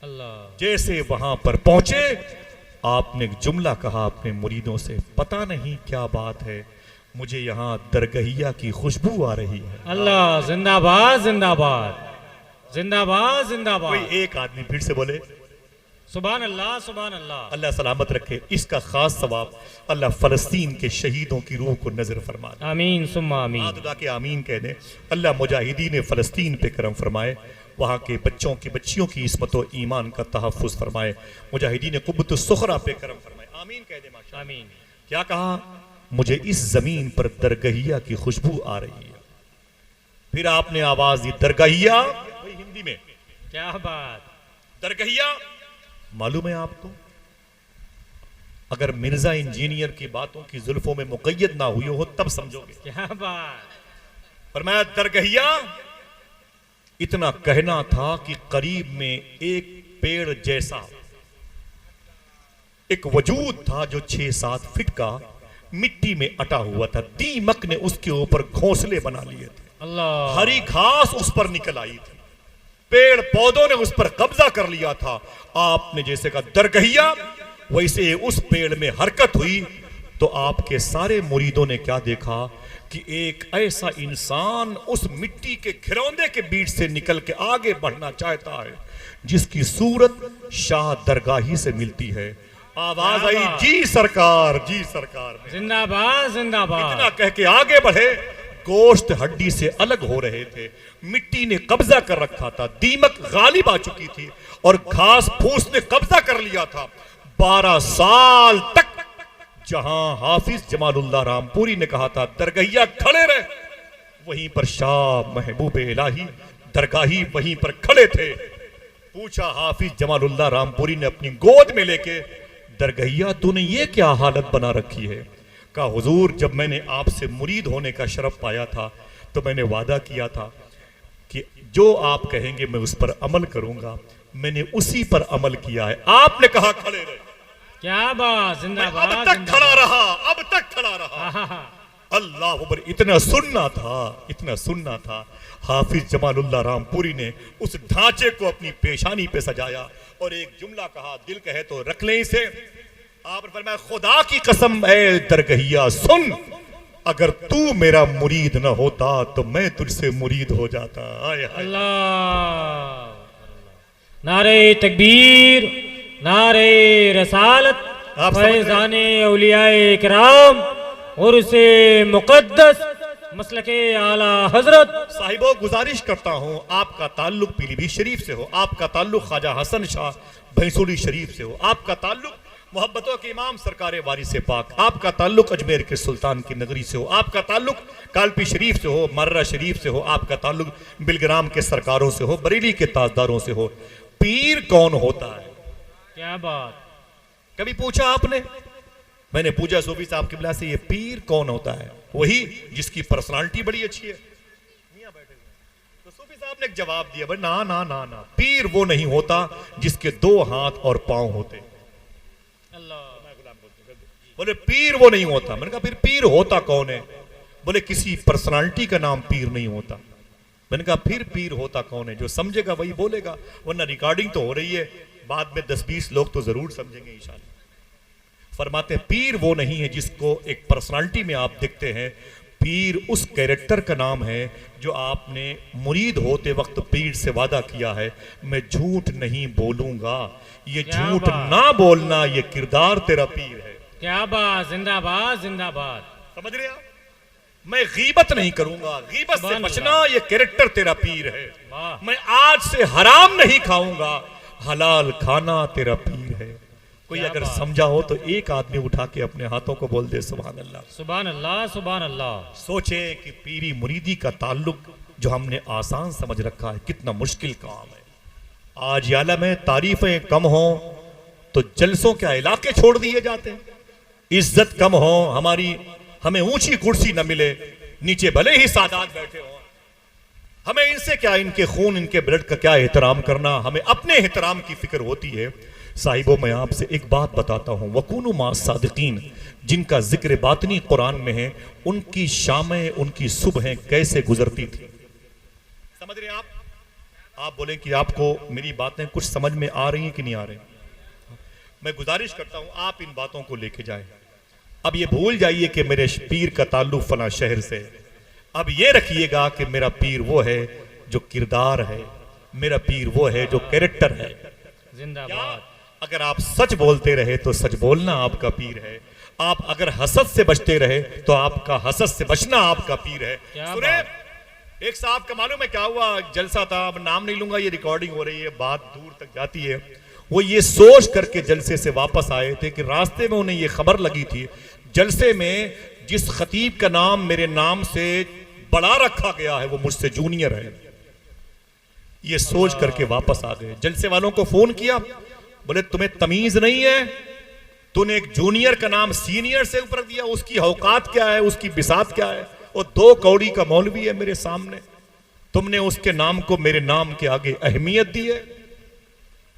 अल्लाह। जैसे वहां पर पहुंचे, आपने एक जुमला कहा अपने मुरीदों से, पता नहीं क्या बात है, मुझे यहां दरगहिया की खुशबू आ रही है। अल्लाह। जिंदाबाद, जिंदाबाद, जिंदाबाद, जिंदाबाद। कोई एक आदमी फिर से बोले सुभान अल्लाह, सुभान अल्लाह। अल्लाह सलामत रखे। इसका खास सवाब अल्लाह फलस्तीन के शहीदों की रूह को नजर फरमा दे। आमीन सुम्मा आमीन। आददा के आमीन कह दे। अल्लाह मुजाहिदीन फलस्तीन पे करम फरमाए, वहाँ के बच्चों की बच्चियों की इस्मत व ईमान का तहफ़्फ़ुज़ फरमाए। मुजाहिदीन कुब्बतुस सुखरा पे करम फरमाए। आमीन कह दे। माशा आमीन। क्या कहा? मुझे इस जमीन पर दरगहिया की खुशबू आ रही है। फिर आपने आवाज दी दरगहिया, वही हिंदी में क्या बात। दरगहिया मालूम है आपको, अगर मिर्जा इंजीनियर की बातों की जुल्फों में मुकय्यद ना हुई हो तब समझोगे। क्या बात। पर मैं दरगहिया इतना कहना था कि करीब में एक पेड़ जैसा एक वजूद था जो 6-7 फीट का मिट्टी में अटा हुआ था। दीमक ने उसके ऊपर घोंसले बना लिए थे, अल्लाह। हरी घास उस पर निकल आई थी, पेड़ पौधों ने उस पर कब्जा कर लिया था। आपने जैसे कहा दरगहिया, वैसे उस पेड़ में हरकत हुई तो आपके सारे मुरीदों ने क्या देखा कि एक ऐसा इंसान उस मिट्टी के घिरौंदे के बीच से निकल के आगे बढ़ना चाहता है जिसकी सूरत शाह दरगाही से मिलती है। आवाज आई जी सरकार, जी सरकार। जिंदाबाद जिंदाबाद। इतना कह के आगे बढ़े, गोश्त हड्डी से अलग हो रहे थे, मिट्टी ने कब्जा कर रखा था, दीमक गालिब आ चुकी थी और घास फूस ने कब्जा कर लिया था। 12 साल तक जहां हाफिज जमालुल्लाह रामपुरी ने कहा था दरगहिया खड़े रहे, वहीं पर शाह महबूब इलाही दरगाही वहीं पर खड़े थे। पूछा हाफिज जमालुल्लाह रामपुरी ने अपनी गोद में लेके, दरगहिया तूने ये क्या हालत बना रखी है? कहा हुजूर, जब मैंने आपसे मुरीद होने का शरफ पाया था तो मैंने वादा किया था कि जो आप कहेंगे मैं उस पर अमल करूंगा। मैंने उसी पर अमल किया है। आपने कहा खड़े रहे, क्या बात। जिंदाबाद। अब तक खड़ा रहा, अब तक खड़ा रहा। अल्लाह अकबर। इतना सुनना था, इतना सुनना था। हाफिज जमालुल्लाह रामपुरी ने उस ढांचे को अपनी पेशानी पे सजाया और एक जुमला कहा, दिल कहे तो रख ले इसे। आपने फरमाया खुदा की कसम ए दरगहिया सुन, अगर तू मेरा मुरीद न होता तो मैं तुझसे मुरीद हो जाता। आए हाय। अल्लाह। नारे तकबीर, नारे रसालत, फैजाने औलियाए किराम और उसे मुकद्दस मसलके आला हजरत। साहिबो गुजारिश करता हूं, आपका ताल्लुक पीलीभीत शरीफ से हो, आपका ताल्लुक ख्वाजा हसन शाह भैंसुली शरीफ से हो, आपका ताल्लुक मोहब्बतों के इमाम सरकार वारिस पाक, आपका ताल्लुक अजमेर के सुल्तान की नगरी से हो, आपका ताल्लुक कालपी शरीफ से हो, मर्रा शरीफ से हो, आपका ताल्लुक बिलग्राम के सरकारों से हो, बरेली के ताजदारों से हो। पीर कौन होता है? क्या बात। कभी पूछा आपने? मैंने पूछा सूफी साहब किबला से, ये पीर कौन होता है? वही जिसकी पर्सनालिटी बड़ी अच्छी है। मियां बैठे हुए तो सूफी साहब ने एक जवाब दिया, भाई ना ना ना ना, पीर वो नहीं होता जिसके 2 हाथ और पांव होते। बोले पीर वो नहीं होता। मैंने कहा फिर पीर होता कौन है? बोले किसी पर्सनालिटी का नाम पीर नहीं होता। मैंने कहा फिर पीर होता कौन है? जो समझेगा वही बोलेगा, वरना रिकॉर्डिंग तो हो रही है, बाद में 10-20 लोग तो जरूर समझेंगे इंशाल्लाह। फरमाते पीर वो नहीं है जिसको एक पर्सनालिटी में आप देखते हैं, पीर उस कैरेक्टर का नाम है जो आपने मुरीद होते वक्त पीर से वादा किया है, मैं झूठ नहीं बोलूंगा। ये झूठ ना बोलना, ये किरदार तेरा पीर है। क्या बात। जिंदाबाद जिंदाबाद। समझ रहे आप? मैं गीबत नहीं करूंगा, गीबत से बचना, ये कैरेक्टर तेरा पीर है। मैं आज से हराम नहीं खाऊंगा, हलाल खाना तेरा पीर है। कोई अगर समझा हो तो एक आदमी उठा के अपने हाथों को बोल दे सुभान अल्लाह, सुभान अल्लाह, सुभान अल्लाह। सोचे कि पीरी मुरीदी का ताल्लुक जो हमने आसान समझ रखा है कितना मुश्किल काम है। आज ये आलम है, तारीफें कम हो तो जलसों के इलाके छोड़ दिए जाते हैं, इज्जत कम हो हमारी, हमें ऊंची कुर्सी न मिले, नीचे भले ही सादात बैठे हो, हमें इनसे क्या, इनके खून इनके ब्लड का क्या एहतराम करना, हमें अपने एहतराम की फिक्र होती है। साहिबों, मैं आपसे एक बात बताता हूं, वकूनु मा सादिकीन, जिनका जिक्र बातनी कुरान में है, उनकी शामें उनकी सुबहें कैसे गुजरती थी। समझ रहे हैं आप बोलें कि आपको मेरी बातें कुछ समझ में आ रही हैं कि नहीं आ रही? मैं गुजारिश करता हूं आप इन बातों को लेके जाएं। अब ये भूल जाइए कि मेरे पीर का ताल्लुक फला शहर से, अब ये रखिएगा कि मेरा पीर वो है जो किरदार है, मेरा पीर वो है जो कैरेक्टर है। जिंदाबाद। अगर आप सच बोलते रहे तो सच बोलना आपका पीर है, आप अगर हसद से बचते रहे तो आपका हसद से बचना आपका पीर है। सुने, एक साहब का मालूम है क्या हुआ, जलसा था, अब नाम नहीं लूंगा, ये रिकॉर्डिंग हो रही है, बात दूर तक जाती है। वो ये सोच करके जलसे से वापस आए थे कि रास्ते में उन्हें ये खबर लगी थी, जलसे में जिस खतीब का नाम मेरे नाम से बड़ा रखा गया है वो मुझसे जूनियर है। ये सोच करके वापस आ गए। जलसे वालों को फोन किया, बोले तुम्हें तमीज नहीं है, तूने एक जूनियर का नाम सीनियर से ऊपर दिया, उसकी औकात क्या है, उसकी बिसात क्या है। और 2 कौड़ी का मौलवी है मेरे सामने, तुमने उसके नाम को मेरे नाम के आगे अहमियत दी है।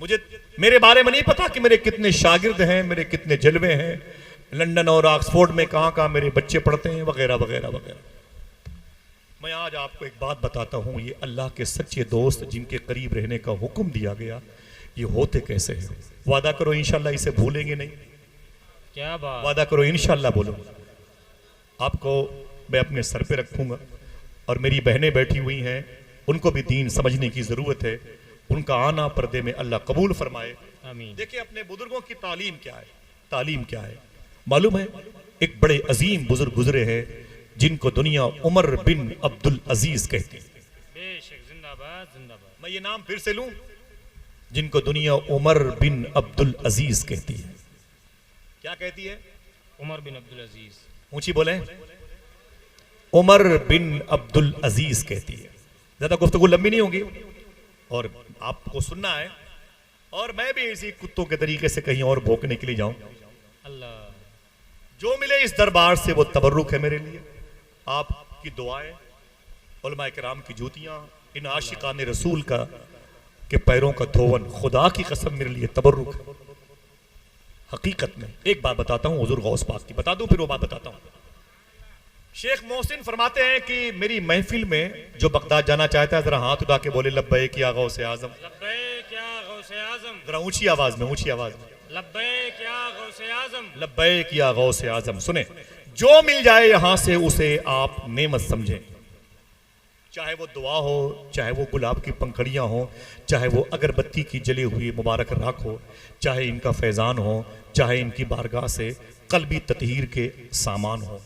मुझे मेरे बारे में नहीं पता कि मेरे कितने शागिर्द हैं, मेरे कितने जलवे हैं, लंदन और ऑक्सफोर्ड में कहां कहां मेरे बच्चे पढ़ते हैं, वगैरह वगैरह वगैरह। मैं आज आपको एक बात बताता हूं, ये अल्लाह के सच्चे दोस्त जिनके करीब रहने का हुक्म दिया गया, ये होते कैसे हैं। वादा करो इंशाल्लाह इसे भूलेंगे नहीं। क्या बात। वादा करो इंशाल्लाह बोलो। आपको मैं अपने सर पे रखूंगा और मेरी बहनें बैठी हुई हैं, उनको भी दीन समझने की जरूरत है। उनका आना पर्दे में अल्लाह कबूल फरमाए। आमीन। देखिए अपने बुजुर्गों की तालीम क्या है, तालीम क्या है मालूम है। एक बड़े अजीम बुजुर्ग गुजरे हैं जिनको दुनिया उमर बिन अब्दुल अजीज कहती है। बेशक, जिंदाबाद जिंदाबाद। मैं ये नाम फिर से लूं, जिनको दुनिया उमर बिन अब्दुल अजीज कहती है। क्या कहती है? उमर बिन अब्दुल अजीज। ऊंची बोले। उमर बिन अब्दुल अजीज कहती है। ज्यादा गुफ्तगू लंबी नहीं होगी और आपको सुनना है, और मैं भी इसी कुत्तों के तरीके से कहीं और भौंकने के लिए जाऊं। अल्लाह। जो मिले इस दरबार से वो तबर्रुक है मेरे लिए। आपकी दुआएं, उलमाए किराम की जूतियां, इन आशिकान रसूल का के पैरों का धोवन, खुदा की कसम मेरे लिए तबर्रुक है। हकीकत में एक बात बताता हूं, हुजूर गौस पाक की बता दूं, फिर वो बात बताता हूं। शेख मोहसिन फरमाते हैं कि मेरी महफिल में जो बगदाद जाना चाहता है जरा हाथ उठा के बोले लब्बैक या गौसे आजम। लब्बैक या गौसे आजम। जरा ऊंची आवाज में, ऊंची आवाज में। लब्बैक या गौसे आजम। लब्बैक या गौसे आजम। सुने, जो मिल जाए यहां से उसे आप नेमत समझें, चाहे वो दुआ हो, चाहे वो गुलाब की पंखड़ियां हो, चाहे वो अगरबत्ती की जली हुई मुबारक राख हो, चाहे इनका फैजान हो, चाहे इनकी बारगाह से कल्बी ततहीर के सामान हो।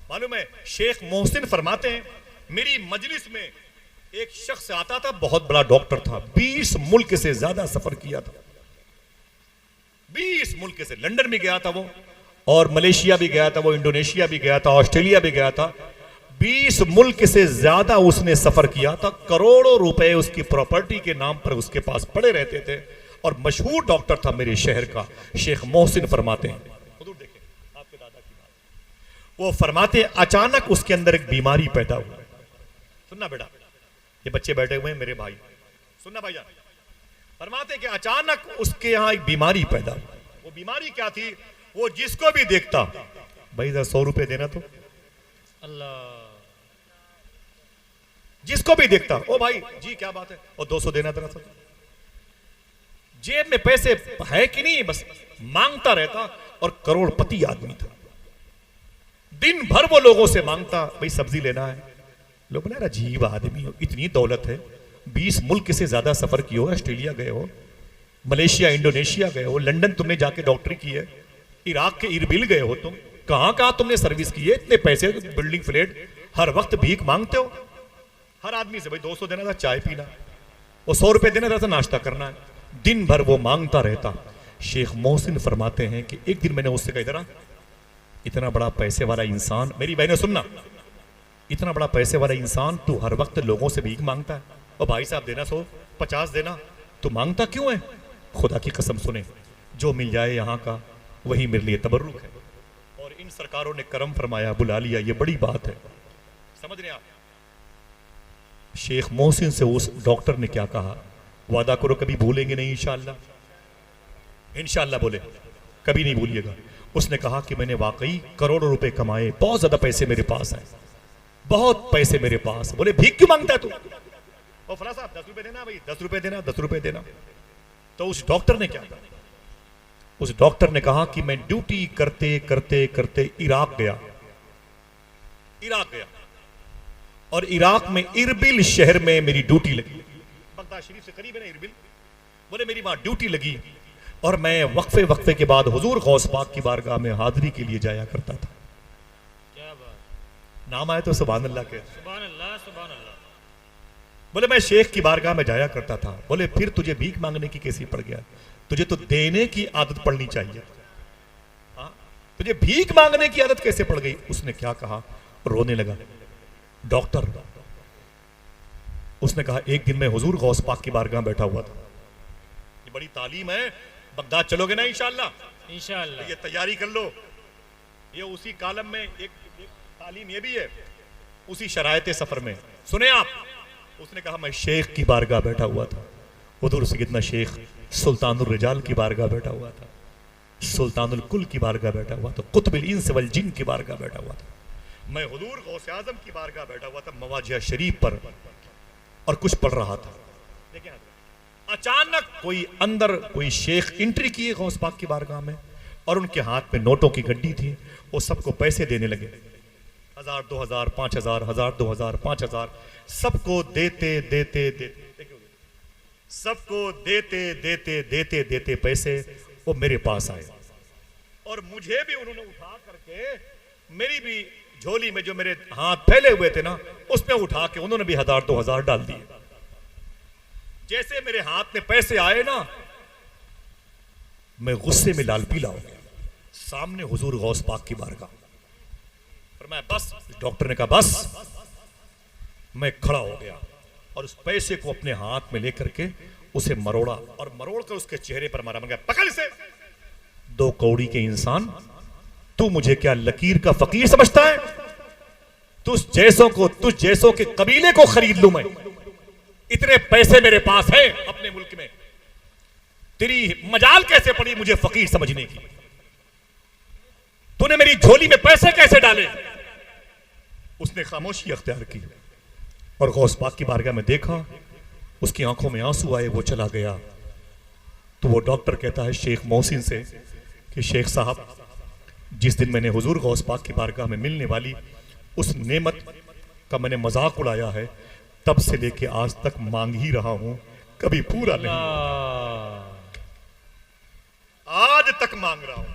मालूम है शेख मोहसिन फरमाते हैं मेरी मजलिस में एक शख्स आता था, बहुत बड़ा डॉक्टर था, 20 मुल्क से ज्यादा सफर किया था। 20 मुल्क से, लंदन भी गया था वो, और मलेशिया भी गया था वो, इंडोनेशिया भी गया था, ऑस्ट्रेलिया भी गया था। 20 मुल्क से ज्यादा उसने सफर किया था। करोड़ों रुपए उसकी प्रॉपर्टी के नाम पर उसके पास पड़े रहते थे, और मशहूर डॉक्टर था मेरे शहर का। शेख मोहसिन फरमाते हैं, देखें आपके दादा की बात, वो फरमाते अचानक उसके अंदर एक बीमारी पैदा हुई। सुनना बेटा, ये बच्चे बैठे हुए हैं मेरे भाई, सुनना भाईजान। फरमाते कि अचानक उसके यहां एक बीमारी पैदा हुई। वो बीमारी क्या थी? वो जिसको भी देखता, भाई 100 रुपए देना तो, अल्लाह। जिसको भी देखता, ओ भाई जी क्या बात है, और 200 देना तेरा तो। जेब में पैसे है कि नहीं, बस मांगता रहता, और करोड़पति आदमी था। दिन भर वो लोगों से मांगता, भाई सब्जी लेना है। लोग ना अजीब आदमी हो, इतनी दौलत है, 20 मुल्क से ज्यादा सफर किए हो, ऑस्ट्रेलिया गए हो, मलेशिया इंडोनेशिया गए हो, लंदन तुमने जाके डॉक्टरी की है, इराक के इरबिल गए हो, तुम कहां कहां तुमने सर्विस की है, इतने पैसे, बिल्डिंग फ्लैट, हर वक्त भीख मांगते हो हर आदमी से। भाई 200 देना था चाय पीना, वो 100 रुपए देना था नाश्ता करना है। दिन भर वो मांगता रहता। शेख मोहसिन फरमाते हैं कि एक दिन मैंने उससे कहा, इधर इतना बड़ा पैसे वाला इंसान, मेरी बहने सुनना, इतना बड़ा पैसे वाला इंसान तू हर वक्त लोगों से भीख मांगता है, और भाई साहब देना 100 50 देना, तू मांगता क्यों है? खुदा की कसम सुने, जो मिल जाए यहाँ का वही मेरे लिए तबर्रुक है। और इन सरकारों ने करम फरमाया, बुला लिया, ये बड़ी बात है, समझ रहे आप। शेख मोहसिन से उस डॉक्टर ने क्या कहा, वादा करो कभी भूलेंगे नहीं इंशाअल्लाह, इंशाअल्लाह बोले कभी नहीं भूलिएगा। उसने कहा कि मैंने वाकई करोड़ों रुपए कमाए, बहुत ज्यादा पैसे मेरे पास हैं, बहुत पैसे मेरे पास। बोले भीख क्यों मांगता है तू? ओ फला साहब 10 रुपए देना, भाई 10 रुपए देना, 10 रुपए देना। तो उस डॉक्टर ने क्या कहा? उस डॉक्टर ने कहा कि मैं ड्यूटी करते करते करते इराक गया, और इराक में इरबिल शहर में मेरी ड्यूटी लगी। बगदाद शरीफ से करीब है ना इरबिल। बोले मेरी वहां ड्यूटी लगी, और मैं वक्फे वक्फे के बाद हुजूर गौस पाक की बारगाह में हाजिरी के लिए जाया करता था। क्या बात। नाम आए तो सुभान अल्लाह के। सुभान अल्लाह, सुभान अल्लाह। बोले मैं शेख की बारगाह में जाया करता था। बोले फिर तुझे भीख मांगने की कैसी पड़ गया? तुझे तो देने की आदत पड़नी चाहिए। हाँ, तुझे भीख मांगने की आदत कैसे पड़ गई? उसने क्या कहा? रोने लगा। डॉक्टर, उसने कहा एक दिन मैं हुजूर गौस पाक की बारगाह बैठा हुआ था। ये बड़ी तालीम है, बगदाद चलोगे ना इंशाअल्लाह? इंशाअल्लाह। ये तैयारी कर लो। ये उसी कालम में एक तालीम ये भी है, उसी शरायत सफर में। सुने आप, उसने कहा मैं शेख की बारगाह बैठा हुआ था। हुजूर सैयदना शेख सुल्तानुर रिजाल की बारगाह बैठा हुआ था, सुल्तानुल कुल की बारगाह बैठा हुआ था, कुतुबुल इंस वल जिन की बारगाह बैठा हुआ था। मैं हुजूर गौसे आजम की बारगाह बैठा हुआ था मवाजिया शरीफ पर और कुछ पढ़ रहा था। देखिए अचानक कोई अंदर कोई शेख एंट्री किए गौस पाक की बारगाह में और उनके हाथ में नोटों की गड्डी थी। वो सबको पैसे देने लगे, 1000 2000 5000 1000 2000 5000, सबको देते देते देते सबको देते देते देते देते पैसे वो मेरे पास आए और मुझे भी उन्होंने उठा करके मेरी भी झोली में जो मेरे हाथ फैले हुए थे ना, उसमें उठा के उन्होंने भी 1000 2000 डाल दिए। जैसे मेरे हाथ में पैसे आए ना, मैं गुस्से में लाल पीला हो गया। सामने हुजूर गौस पाक की बारगाह पर मैं बस, डॉक्टर ने कहा बस। मैं खड़ा हो गया और उस पैसे को अपने हाथ में लेकर के उसे मरोड़ा और मरोड़ कर उसके चेहरे पर मारा। मैं पकड़ इसे। 2 कौड़ी के इंसान, तू मुझे क्या लकीर का फकीर समझता है? तुझ जैसों के कबीले को खरीद लूं मैं? इतने पैसे मेरे पास है अपने मुल्क में, तेरी मजाल कैसे पड़ी मुझे फकीर समझने की? तूने मेरी झोली में पैसे कैसे डाले? उसने खामोशी अख्तियार की और गौस पाक की बारगाह में देखा, उसकी आंखों में आंसू आए, वो चला गया। तो वो डॉक्टर कहता है शेख मोहसिन से कि शेख साहब, जिस दिन मैंने हुजूर गौस पाक की बारगाह में मिलने वाली उस नेमत का मैंने मजाक उड़ाया है, तब से लेके आज तक मांग ही रहा हूं, कभी पूरा नहीं। आज तक मांग रहा हूं,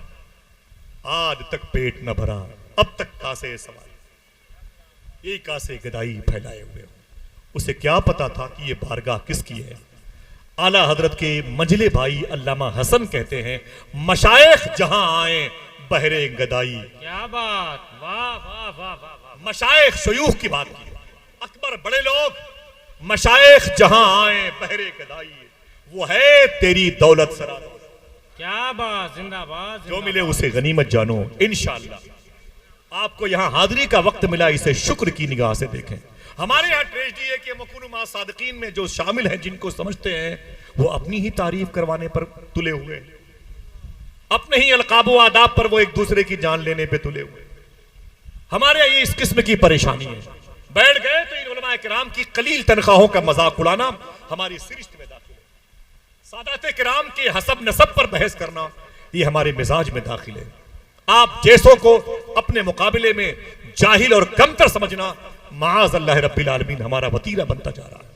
आज तक पेट न भरा, अब तक कासे सवाल, यही कासे गदाई फैलाए हुए हो। उसे क्या पता था कि ये बारगाह किसकी है? आला हजरत के मंझले भाई अल्लामा हसन कहते हैं, मशाइख जहां आए बहरे गदाई। क्या बात, वाह वाह वाह वाह वाह। मशाइख शयूख की बात की, अकबर बड़े लोग, मशाइख जहां आए बहरे गदाई, वो है तेरी दौलत सरा। क्या बात, जिंदाबाद। जो मिले उसे गनीमत जानो। इंशाअल्लाह आपको यहां हाजिरी का वक्त मिला, इसे शुक्र की निगाह से देखें। हमारे यहाँ ट्रेजेडी है कि मकुनु मा सादिकीन में जो शामिल हैं, जिनको समझते हैं, वो अपनी ही तारीफ करवाने पर तुले हुए, अपने ही अलकाबो आदाब पर वो एक दूसरे की जान लेने पे तुले हुए। हमारे यहाँ ये इस किस्म की परेशानी है। बैठ गए तो इन उलमा किराम की कलील तनख्वाहों का मजाक उड़ाना हमारी सिरिश्त में दाखिल है। सादात किराम के हसब नसब पर बहस करना ये हमारे मिजाज में दाखिल है। आप जैसों को अपने मुकाबले में जाहिल और कमतर समझना माज़ अल्लाह रब्बिल आलमीन हमारा वतीरा बनता जा रहा है।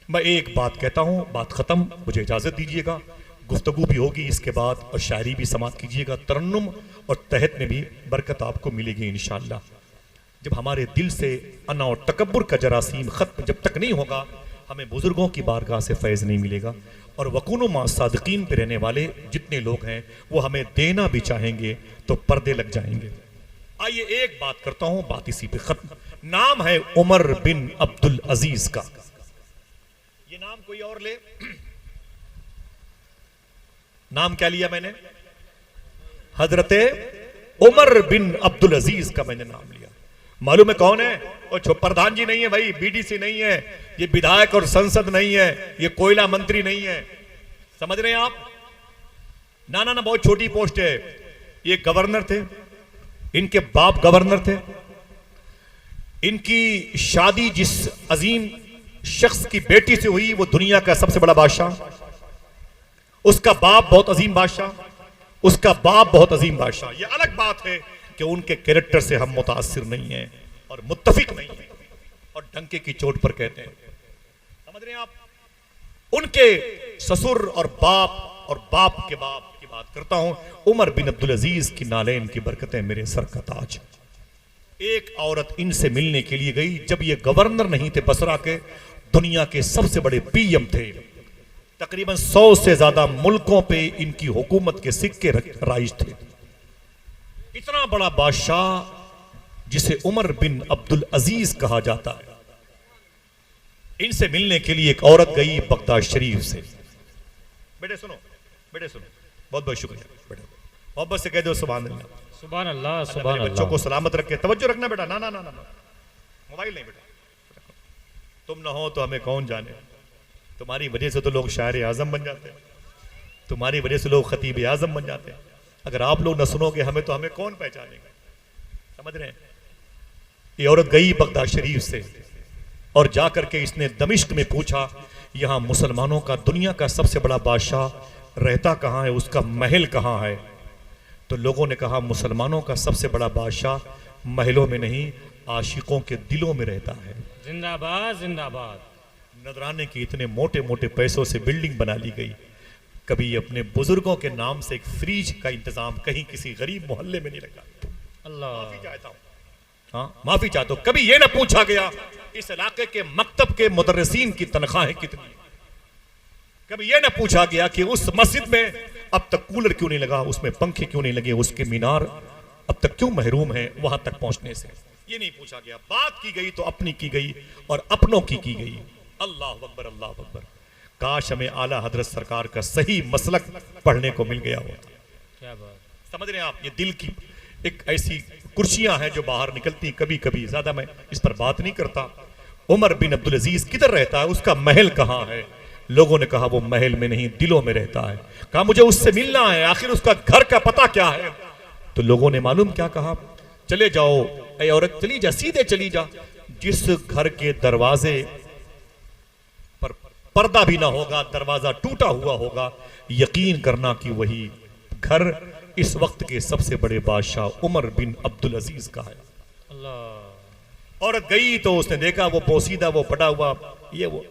मैं एक बात कहता हूं, बात खत्म, मुझे इजाजत दीजिएगा। गुफ्तगू भी होगी इसके बाद और शायरी भी समाप्त कीजिएगा। तरन्नुम और तहत में भी बरकत आपको मिलेगी इंशाअल्लाह। जब हमारे दिल से अना और तकब्बुर का जरासीम खत्म जब तक नहीं होगा, हमें बुजुर्गों की बारगाह से फैज़ नहीं मिलेगा। और वकुनु मा सादिकीन पे रहने वाले जितने लोग हैं वो हमें देना भी चाहेंगे तो पर्दे लग जाएंगे। आइए एक बात करता हूं, बात इसी पे खत्म। नाम है उमर बिन अब्दुल अजीज का। ये नाम कोई और ले, नाम क्या लिया मैंने? हजरते उमर बिन अब्दुल अजीज का मैंने नाम लिया। मालूम है कौन है? और प्रधान जी नहीं है भाई, बीडीसी नहीं है, ये विधायक और संसद नहीं है, ये कोयला मंत्री नहीं है, समझ रहे हैं आप? ना ना ना, बहुत छोटी पोस्ट है। ये गवर्नर थे, इनके बाप गवर्नर थे। इनकी शादी जिस अजीम शख्स की बेटी से हुई वो दुनिया का सबसे बड़ा बादशाह, उसका बाप बहुत अजीम बादशाह, उसका बाप बहुत अजीम बादशाह। ये अलग बात है कि उनके कैरेक्टर से हम मुतासिर नहीं हैं और मुत्तफिक नहीं हैं और डंके की चोट पर कहते हैं, समझ रहे हैं आप? उनके ससुर और बाप के बाप की बात करता हूं। उमर बिन अब्दुल अजीज की नालैन की बरकतें मेरे सर का ताज। एक औरत इनसे मिलने के लिए गई जब ये गवर्नर नहीं थे बसरा के, दुनिया के सबसे बड़े पीएम थे। तकरीबन 100 से ज्यादा मुल्कों पे इनकी हुकूमत के सिक्के राइज थे। इतना बड़ा बादशाह जिसे उमर बिन अब्दुल अजीज कहा जाता है, इनसे मिलने के लिए एक औरत गई बगदाद शरीफ से। बेटे सुनो, बेटे सुनो, बहुत बहुत शुक्रिया बेटे, मोहब्बत से कह दो सुभान अल्लाह। सुभान अल्लाह, अल्लाह सुभान मेरे बच्चों अल्लाह। को सलामत रखे, तवज्जो रखना बेटा। ना ना ना ना ना, मोबाइल नहीं बेटा, तुम ना हो तो हमें कौन जाने। तुम्हारी वजह से तो लोग शायर आजम बन जाते हैं, तुम्हारी वजह से लोग खतीब आजम बन जाते हैं। अगर आप लोग न सुनोगे हमें तो हमें कौन पहचानेगा। समझ रहे हैं? ये औरत गई बगदाद शरीफ से और जाकर के इसने दमिश्क में पूछा, यहां मुसलमानों का दुनिया का सबसे बड़ा बादशाह रहता कहां है, उसका महल कहां है। तो लोगों ने कहा मुसलमानों का सबसे बड़ा बादशाह महलों में नहीं, आशिकों के दिलों में रहता है। जिंदाबाद जिंदाबाद। नजराने के इतने मोटे मोटे पैसों से बिल्डिंग बना ली गई। कभी अपने बुजुर्गों के नाम से एक फ्रिज का इंतजाम कहीं किसी गरीब मोहल्ले में नहीं लगा। अल्लाह, माफी चाहता हूं, हाँ माफी चाहता हूं। कभी यह ना पूछा गया इस इलाके के मकतब के मुदर्रिसीन की तनख्वाहें कितनी। कभी यह ना पूछा गया कि उस मस्जिद में अब तक कूलर क्यों नहीं लगा, उसमें पंखे क्यों नहीं लगे, उसके मीनार अब तक क्यों महरूम है वहां तक पहुंचने से। ये नहीं पूछा गया। बात की गई तो अपनी की गई और अपनों की गई। अल्लाह अकबर, अल्लाह अकबर। काश हमें आला हजरत सरकार का सही मसलक पढ़ने को मिल गया होता। क्या बात। समझ रहे हैं आप? ये दिल की एक ऐसी कुर्सियां हैं जो बाहर निकलती कभी कभी, ज्यादा मैं इस पर बात नहीं करता। उमर बिन अब्दुल अजीज किधर रहता है, उसका महल कहां है। लोगों ने कहा वो महल में नहीं दिलों में रहता है। कहा मुझे उससे मिलना है, आखिर उसका घर का पता क्या है। तो लोगों ने मालूम क्या कहा, चले जाओ ऐ औरत, चली जा, सीधे चली जा, जिस घर के दरवाजे पर पर्दा भी ना होगा, दरवाजा टूटा हुआ होगा, यकीन करना कि वही घर इस वक्त के सबसे बड़े बादशाह उमर बिन अब्दुल अजीज का है। अल्लाह। औरत गई तो उसने देखा वो पोसीदा, वो पड़ा हुआ, ये वो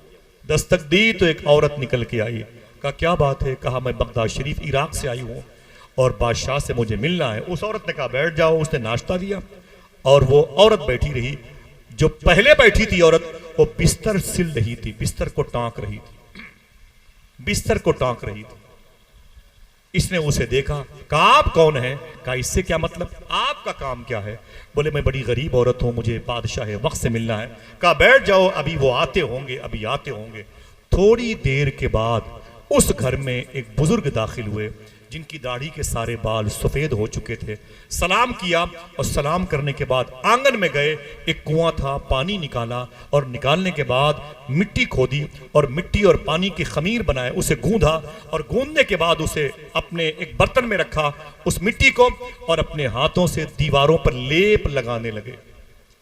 दस्तक दी तो एक औरत निकल के आई। कहा क्या बात है। कहा मैं बगदाद शरीफ इराक से आई हूँ और बादशाह से मुझे मिलना है। उस औरत ने कहा बैठ जाओ। उसने नाश्ता दिया और वो औरत बैठी रही। जो पहले बैठी थी औरत, वो बिस्तर सिल रही थी, बिस्तर को टांक रही थी, बिस्तर को टांक रही थी। इसने उसे देखा, कहा आप कौन है। कहा इससे क्या मतलब, आपका काम क्या है। बोले मैं बड़ी गरीब औरत हूं, मुझे बादशाह वक्त से मिलना है। कहा बैठ जाओ, अभी वो आते होंगे, अभी आते होंगे। थोड़ी देर के बाद उस घर में एक बुजुर्ग दाखिल हुए जिनकी दाढ़ी के सारे बाल सफेद हो चुके थे। सलाम किया और सलाम करने के बाद आंगन में गए, एक कुआं था, पानी निकाला और निकालने के बाद मिट्टी खोदी और मिट्टी और पानी की खमीर बनाए, उसे गूंधा और गूंधने के बाद उसे अपने एक बर्तन में रखा, उस मिट्टी को, और अपने हाथों से दीवारों पर लेप लगाने लगे।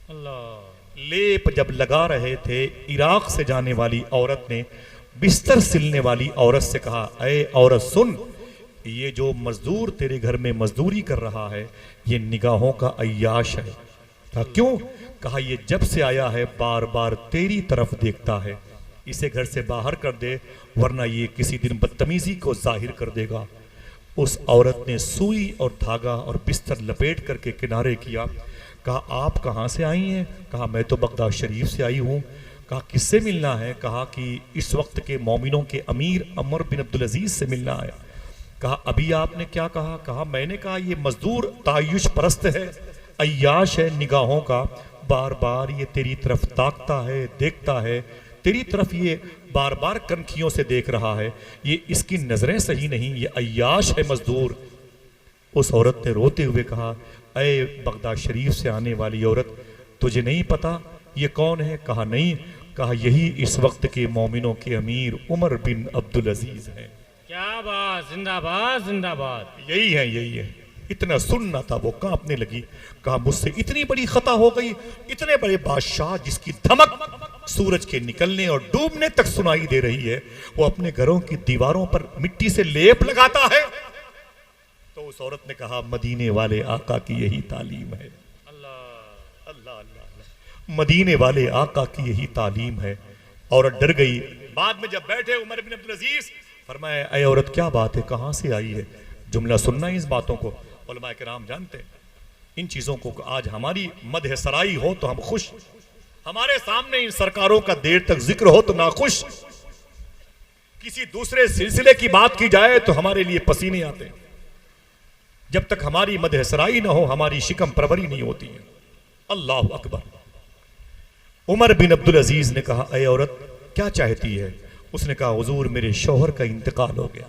अल्लाह। लेप जब लगा रहे थे, इराक से जाने वाली औरत ने बिस्तर सिलने वाली औरत से कहा, अरे औरत सुन, ये जो मजदूर तेरे घर में मजदूरी कर रहा है ये निगाहों का अय्याश है। कहा क्यों। कहा ये जब से आया है बार बार तेरी तरफ देखता है, इसे घर से बाहर कर दे वरना ये किसी दिन बदतमीजी को जाहिर कर देगा। उस औरत ने सुई और धागा और बिस्तर लपेट करके किनारे किया। कहा आप कहाँ से आई हैं। कहा मैं तो बगदाद शरीफ से आई हूँ। कहा किससे मिलना है। कहा कि इस वक्त के मोमिनों के अमीर उमर बिन अब्दुल अजीज से मिलना है। कहा अभी आपने क्या कहा। कहा मैंने कहा ये मजदूर तायुश परस्त है, अय्याश है, निगाहों का, बार बार ये तेरी तरफ ताकता है, देखता है, तेरी तरफ ये बार बार कनखियों से देख रहा है, ये इसकी नजरें सही नहीं, ये अय्याश है मजदूर। उस औरत ने रोते हुए कहा, अय बगदाद शरीफ से आने वाली औरत, तुझे नहीं पता ये कौन है। कहा नहीं। कहा यही इस वक्त के मोमिनों के अमीर उमर बिन अब्दुल अजीज है। क्या बात, जिंदाबाद जिंदाबाद। यही है, यही है। इतना सुनना था, वो कांपने लगी। कहा मुझसे इतनी बड़ी खता हो गई, इतने बड़े बादशाह जिसकी धमक सूरज के निकलने और डूबने तक सुनाई दे रही है, वो अपने घरों की दीवारों पर मिट्टी से लेप लगाता है। तो उस औरत ने कहा मदीने वाले आका की यही तालीम है। अल्लाह अल्लाह अल्लाह, मदीने वाले आका की यही तालीम है। औरत डर गई। बाद में जब बैठे उमर बिन अब्दुल अजीज, फरमाया ऐ औरत क्या बात है, कहां से आई है। जुमला सुनना इस बातों को, उलमा किराम जानते हैं इन चीजों को। आज हमारी मदह सराई हो तो हम खुश, हमारे सामने इन सरकारों का देर तक जिक्र हो तो नाखुश, किसी दूसरे सिलसिले की बात की जाए तो हमारे लिए पसीने आते हैं। जब तक हमारी मदहसराई ना हो हमारी शिकम परवरी नहीं होती है। अल्लाह अकबर। उमर बिन अब्दुल अजीज ने कहा, अय औरत क्या चाहती है? उसने कहा, हुजूर मेरे शौहर का इंतकाल हो गया,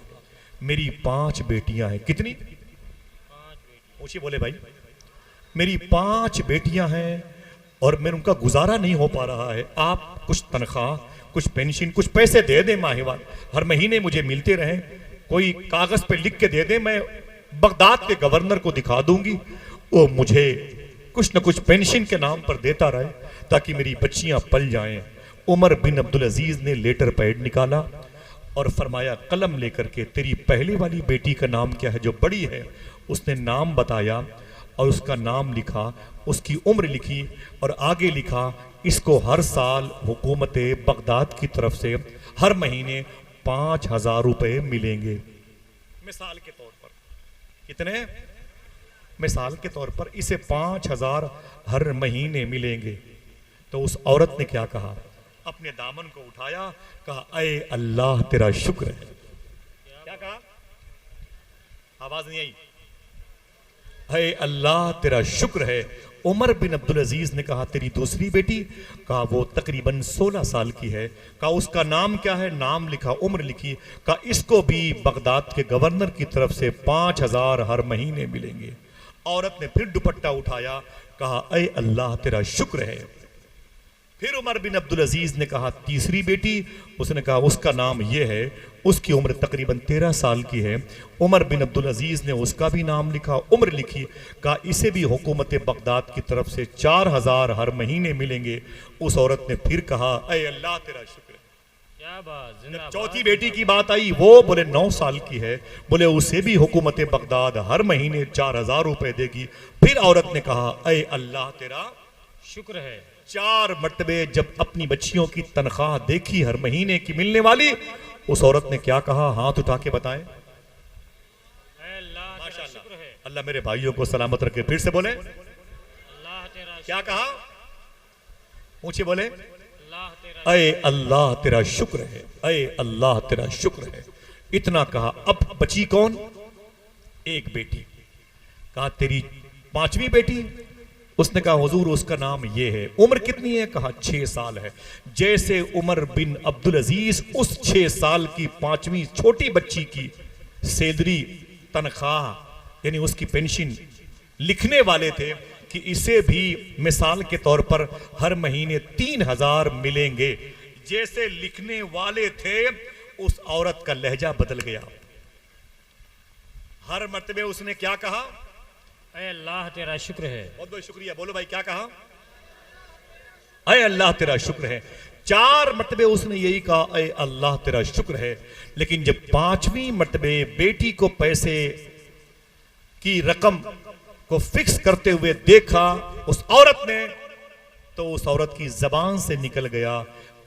मेरी 5 बेटियां हैं। कितनी? ऊंची बोले भाई। मेरी 5 बेटियां हैं और मेरे उनका गुजारा नहीं हो पा रहा है। आप कुछ तनख्वाह, कुछ पेंशन, कुछ पैसे दे दें माहिवार, हर महीने मुझे मिलते रहें। कोई कागज पे लिख के दे दें, मैं बगदाद के गवर्नर को दिखा दूंगी, वो मुझे कुछ न कुछ पेंशन के नाम पर देता रहे ताकि मेरी बच्चियां पल जाएं। उमर बिन अब्दुल अजीज ने लेटर पैड निकाला और फरमाया, कलम लेकर के, तेरी पहली वाली बेटी का नाम क्या है जो बड़ी है? उसने नाम बताया और उसका नाम लिखा, उसकी उम्र लिखी और आगे लिखा, इसको हर साल हुकूमत बगदाद की तरफ से हर महीने 5,000 रुपए मिलेंगे। मिसाल के तौर पर कितने? मिसाल के तौर पर इसे 5,000 हर महीने मिलेंगे। तो उस औरत ने क्या कहा? अपने दामन को उठाया, कहा, अय अल्लाह तेरा शुक्र है। क्या कहा? आवाज नहीं आई। अय अल्लाह तेरा शुक्र है। उमर बिन अब्दुल अजीज ने कहा, तेरी दूसरी बेटी? कहा, वो तकरीबन 16 साल की है। कहा, उसका नाम क्या है? नाम लिखा, उम्र लिखी। कहा, इसको भी बगदाद के गवर्नर की तरफ से 5,000 हर महीने मिलेंगे। औरत ने फिर दुपट्टा उठाया, कहा, अय अल्लाह तेरा शुक्र है। फिर उमर बिन अब्दुल अजीज ने कहा, तीसरी बेटी? उसने कहा, उसका नाम यह है, उसकी उम्र तकरीबन 13 साल की है। उमर बिन अब्दुल अजीज ने उसका भी नाम लिखा, उम्र लिखी। कहा, इसे भी हुकूमत बगदाद की तरफ से 4,000 हर महीने मिलेंगे। उस औरत ने फिर कहा, अय अल्लाह तेरा शुक्र है। क्या बात, जिंदाबाद। चौथी बेटी की बात आई, वो बोले 9 साल की है, बोले उसे भी हुकूमत बगदाद हर महीने 4,000 रुपए देगी। फिर औरत ने कहा, अय अल्लाह तेरा शुक्र है। 4 मरतबे जब अपनी बच्चियों की तनख्वाह देखी हर महीने की मिलने वाली, उस औरत ने क्या कहा? हाथ उठा के बताएं। अल्लाह तेरा माशाअल्लाह। शुक्र है। अल्लाह मेरे भाइयों को सलामत रखे। फिर से बोले, अल्लाह तेरा क्या कहा? ऊंचे बोले, अल्लाह तेरा अय अल्लाह तेरा शुक्र है, अय अल्लाह तेरा शुक्र है। इतना कहा। अब बची कौन? एक बेटी। कहा, तेरी 5वीं बेटी? उसने कहा, हुजूर उसका नाम ये है। उम्र कितनी है? कहा, 6 साल है। जैसे उमर बिन अब्दुल अजीज उस 6 साल की 5वीं छोटी बच्ची की सैलरी, तनख्वाह, यानी उसकी पेंशन लिखने वाले थे कि इसे भी मिसाल के तौर पर हर महीने 3,000 मिलेंगे, जैसे लिखने वाले थे, उस औरत का लहजा बदल गया। हर मर्तबे उसने क्या कहा? अय अल्लाह तेरा शुक्र है। बहुत बहुत शुक्रिया। बोलो भाई, क्या कहा? अय अल्लाह तेरा शुक्र है। 4 मर्तबे उसने यही कहा, अय अल्लाह तेरा शुक्र है। लेकिन जब 5वीं मर्तबे बेटी को पैसे की रकम को फिक्स करते हुए देखा उस औरत ने, तो उस औरत की जबान से निकल गया,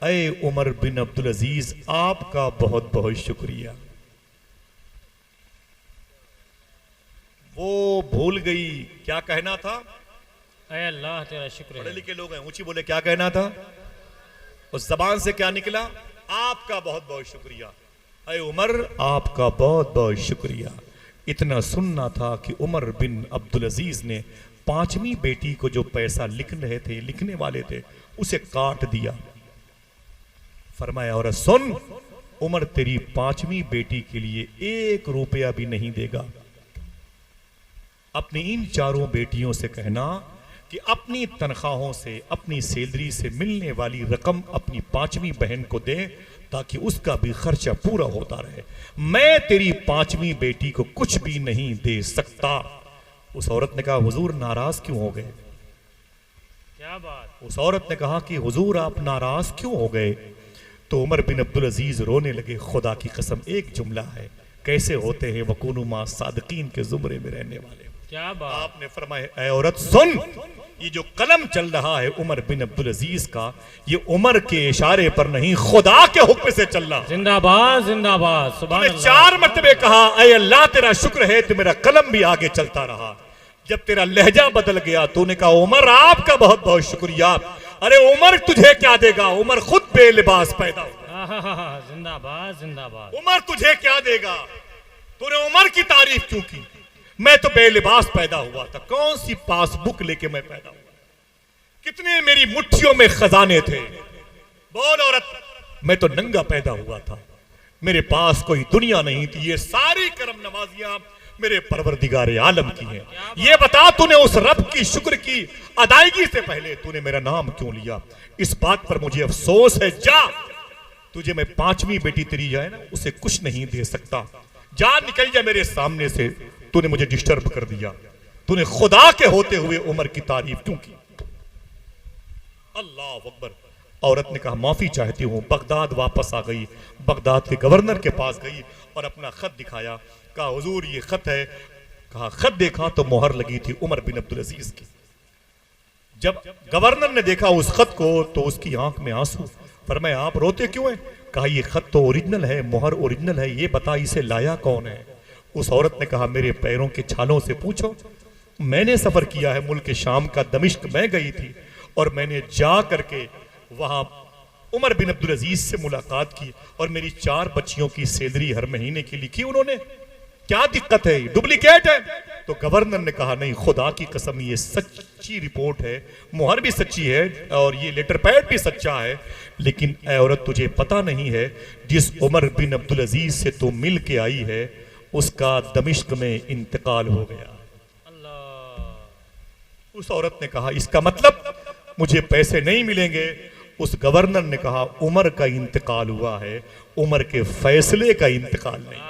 अय उमर बिन अब्दुल अजीज आपका बहुत बहुत शुक्रिया। वो भूल गई क्या कहना था। अय अल्लाह तेरा शुक्र पढ़े है। लिखे लोग हैं, ऊंची बोले, क्या कहना था? उस जबान से क्या निकला? आपका बहुत बहुत शुक्रिया। अय उमर आपका बहुत बहुत शुक्रिया। इतना सुनना था कि उमर बिन अब्दुल अजीज ने 5वीं बेटी को जो पैसा लिख रहे थे, लिखने वाले थे, उसे काट दिया। फरमाया, औरत सुन, उमर तेरी 5वीं बेटी के लिए 1 रुपया भी नहीं देगा। अपनी इन 4 बेटियों से कहना कि अपनी तनख्वाहों से, अपनी सैलरी से मिलने वाली रकम अपनी 5वीं बहन को दें ताकि उसका भी खर्चा पूरा होता रहे। मैं तेरी 5वीं बेटी को कुछ भी नहीं दे सकता। उस औरत ने कहा, हुजूर नाराज क्यों हो गए? क्या बात। उस औरत ने कहा कि हुजूर आप नाराज क्यों हो गए? तो उमर बिन अब्दुल अजीज रोने लगे। खुदा की कसम, एक जुमला है, कैसे होते हैं वकूनु मा सादिकीन के जुमरे में रहने वाले। क्या बात। आपने फरमाया, ऐ औरत सुन, ये जो कलम चल रहा है उमर बिन अब्दुल अजीज का, ये उमर के इशारे पर नहीं, खुदा के हुक्म से चल रहा। जिंदाबाद जिंदाबाद। सुभान तूने अल्लाह। 4 मरतबे कहा, ऐ अल्लाह तेरा शुक्र है, तो मेरा कलम भी आगे चलता रहा। जब तेरा लहजा बदल गया, तूने कहा, उमर आपका बहुत बहुत शुक्रिया। अरे उमर तुझे क्या देगा? उमर खुद बेलिबास पैदा हुआ। जिंदाबाद जिंदाबाद। उमर तुझे क्या देगा? तूने उमर की तारीफ क्यों की? मैं तो बेलिबास पैदा हुआ था, कौन सी पासबुक लेके मैं पैदा हुआ? कितने मेरी मुट्ठियों में खजाने थे। बोल औरत, मैं तो नंगा पैदा हुआ था, मेरे पास कोई दुनिया नहीं थी। ये सारी करम नवाजियां मेरे परवरदिगार आलम की हैं। ये बता, तूने उस रब की शुक्र की अदायगी से पहले तूने मेरा नाम क्यों लिया? इस बात पर मुझे अफसोस है। जा, तुझे मैं पांचवी बेटी तेरी जाए ना, उसे कुछ नहीं दे सकता। जा, निकल जा मेरे सामने से। तूने मुझे डिस्टर्ब कर दिया। तूने खुदा के होते हुए उमर की तारीफ क्यों की? अल्लाह अकबर। औरत ने कहा, माफी चाहती हूं। बगदाद वापस आ गई, बगदाद के गवर्नर के पास गई और अपना खत दिखाया। कहा, हुजूर ये खत है। कहा, खत देखा तो मोहर लगी थी उमर बिन अब्दुल अजीज की। जब गवर्नर ने देखा उस खत को तो उसकी आंख में आंसू। फरमाया, आप रोते क्यों हैं? कहा, ये खत तो ओरिजिनल है, मोहर ओरिजिनल है, ये बता इसे लाया कौन है? उस औरत ने कहा, मेरे पैरों के छालों से पूछो। मैंने सफर किया है मुल्क शाम का, दमिश्क में गई थी और मैंने जा करके वहां उमर बिन अब्दुल अजीज से मुलाकात की और मेरी 4 बच्चियों की सैलरी हर महीने की लिखी उन्होंने। क्या दिक्कत है? डुप्लीकेट है? तो गवर्नर ने कहा, नहीं, खुदा की कसम ये सच्ची रिपोर्ट है, मुहर भी सच्ची है और ये लेटर पैड भी सच्चा है। लेकिन ऐ औरत, तुझे पता नहीं है, जिस उमर बिन अब्दुल अजीज से तू मिल के आई है उसका दमिश्क में इंतकाल हो गया। उस औरत ने कहा, इसका मतलब मुझे पैसे नहीं मिलेंगे। उस गवर्नर ने कहा, उमर का इंतकाल हुआ है, उमर के फैसले का इंतकाल नहीं।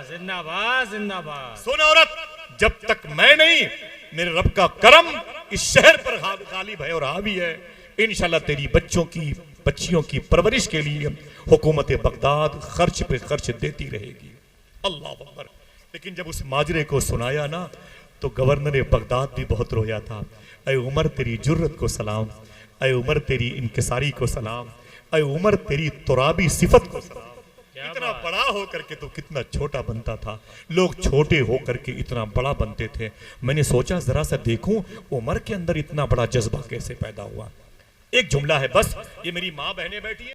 जिंदाबाद जिंदाबाद। सुन औरत, जब तक मैं नहीं, मेरे रब का करम इस शहर पर गालिब है और हावी है। इंशाल्लाह तेरी बच्चियों की परवरिश के लिए हुकूमत बगदाद खर्च पे खर्च देती रहेगी। अल्लाह अकबर। लेकिन जब उस माजरे को सुनाया ना, तो गवर्नर बगदाद भी बहुत रोया था। ऐ उमर, तेरी जुर्रत को सलाम। ऐ उमर, तेरी इनकिसारी को सलाम। ऐ उमर, तेरी तुराबी सिफत को सलाम। इतना बड़ा होकर के तो कितना छोटा बनता था, लोग छोटे होकर के इतना बड़ा बनते थे। मैंने सोचा जरा सा देखूं उमर के अंदर इतना बड़ा जज्बा कैसे पैदा हुआ। एक जुमला है बस, ये मेरी माँ बहनें बैठी है।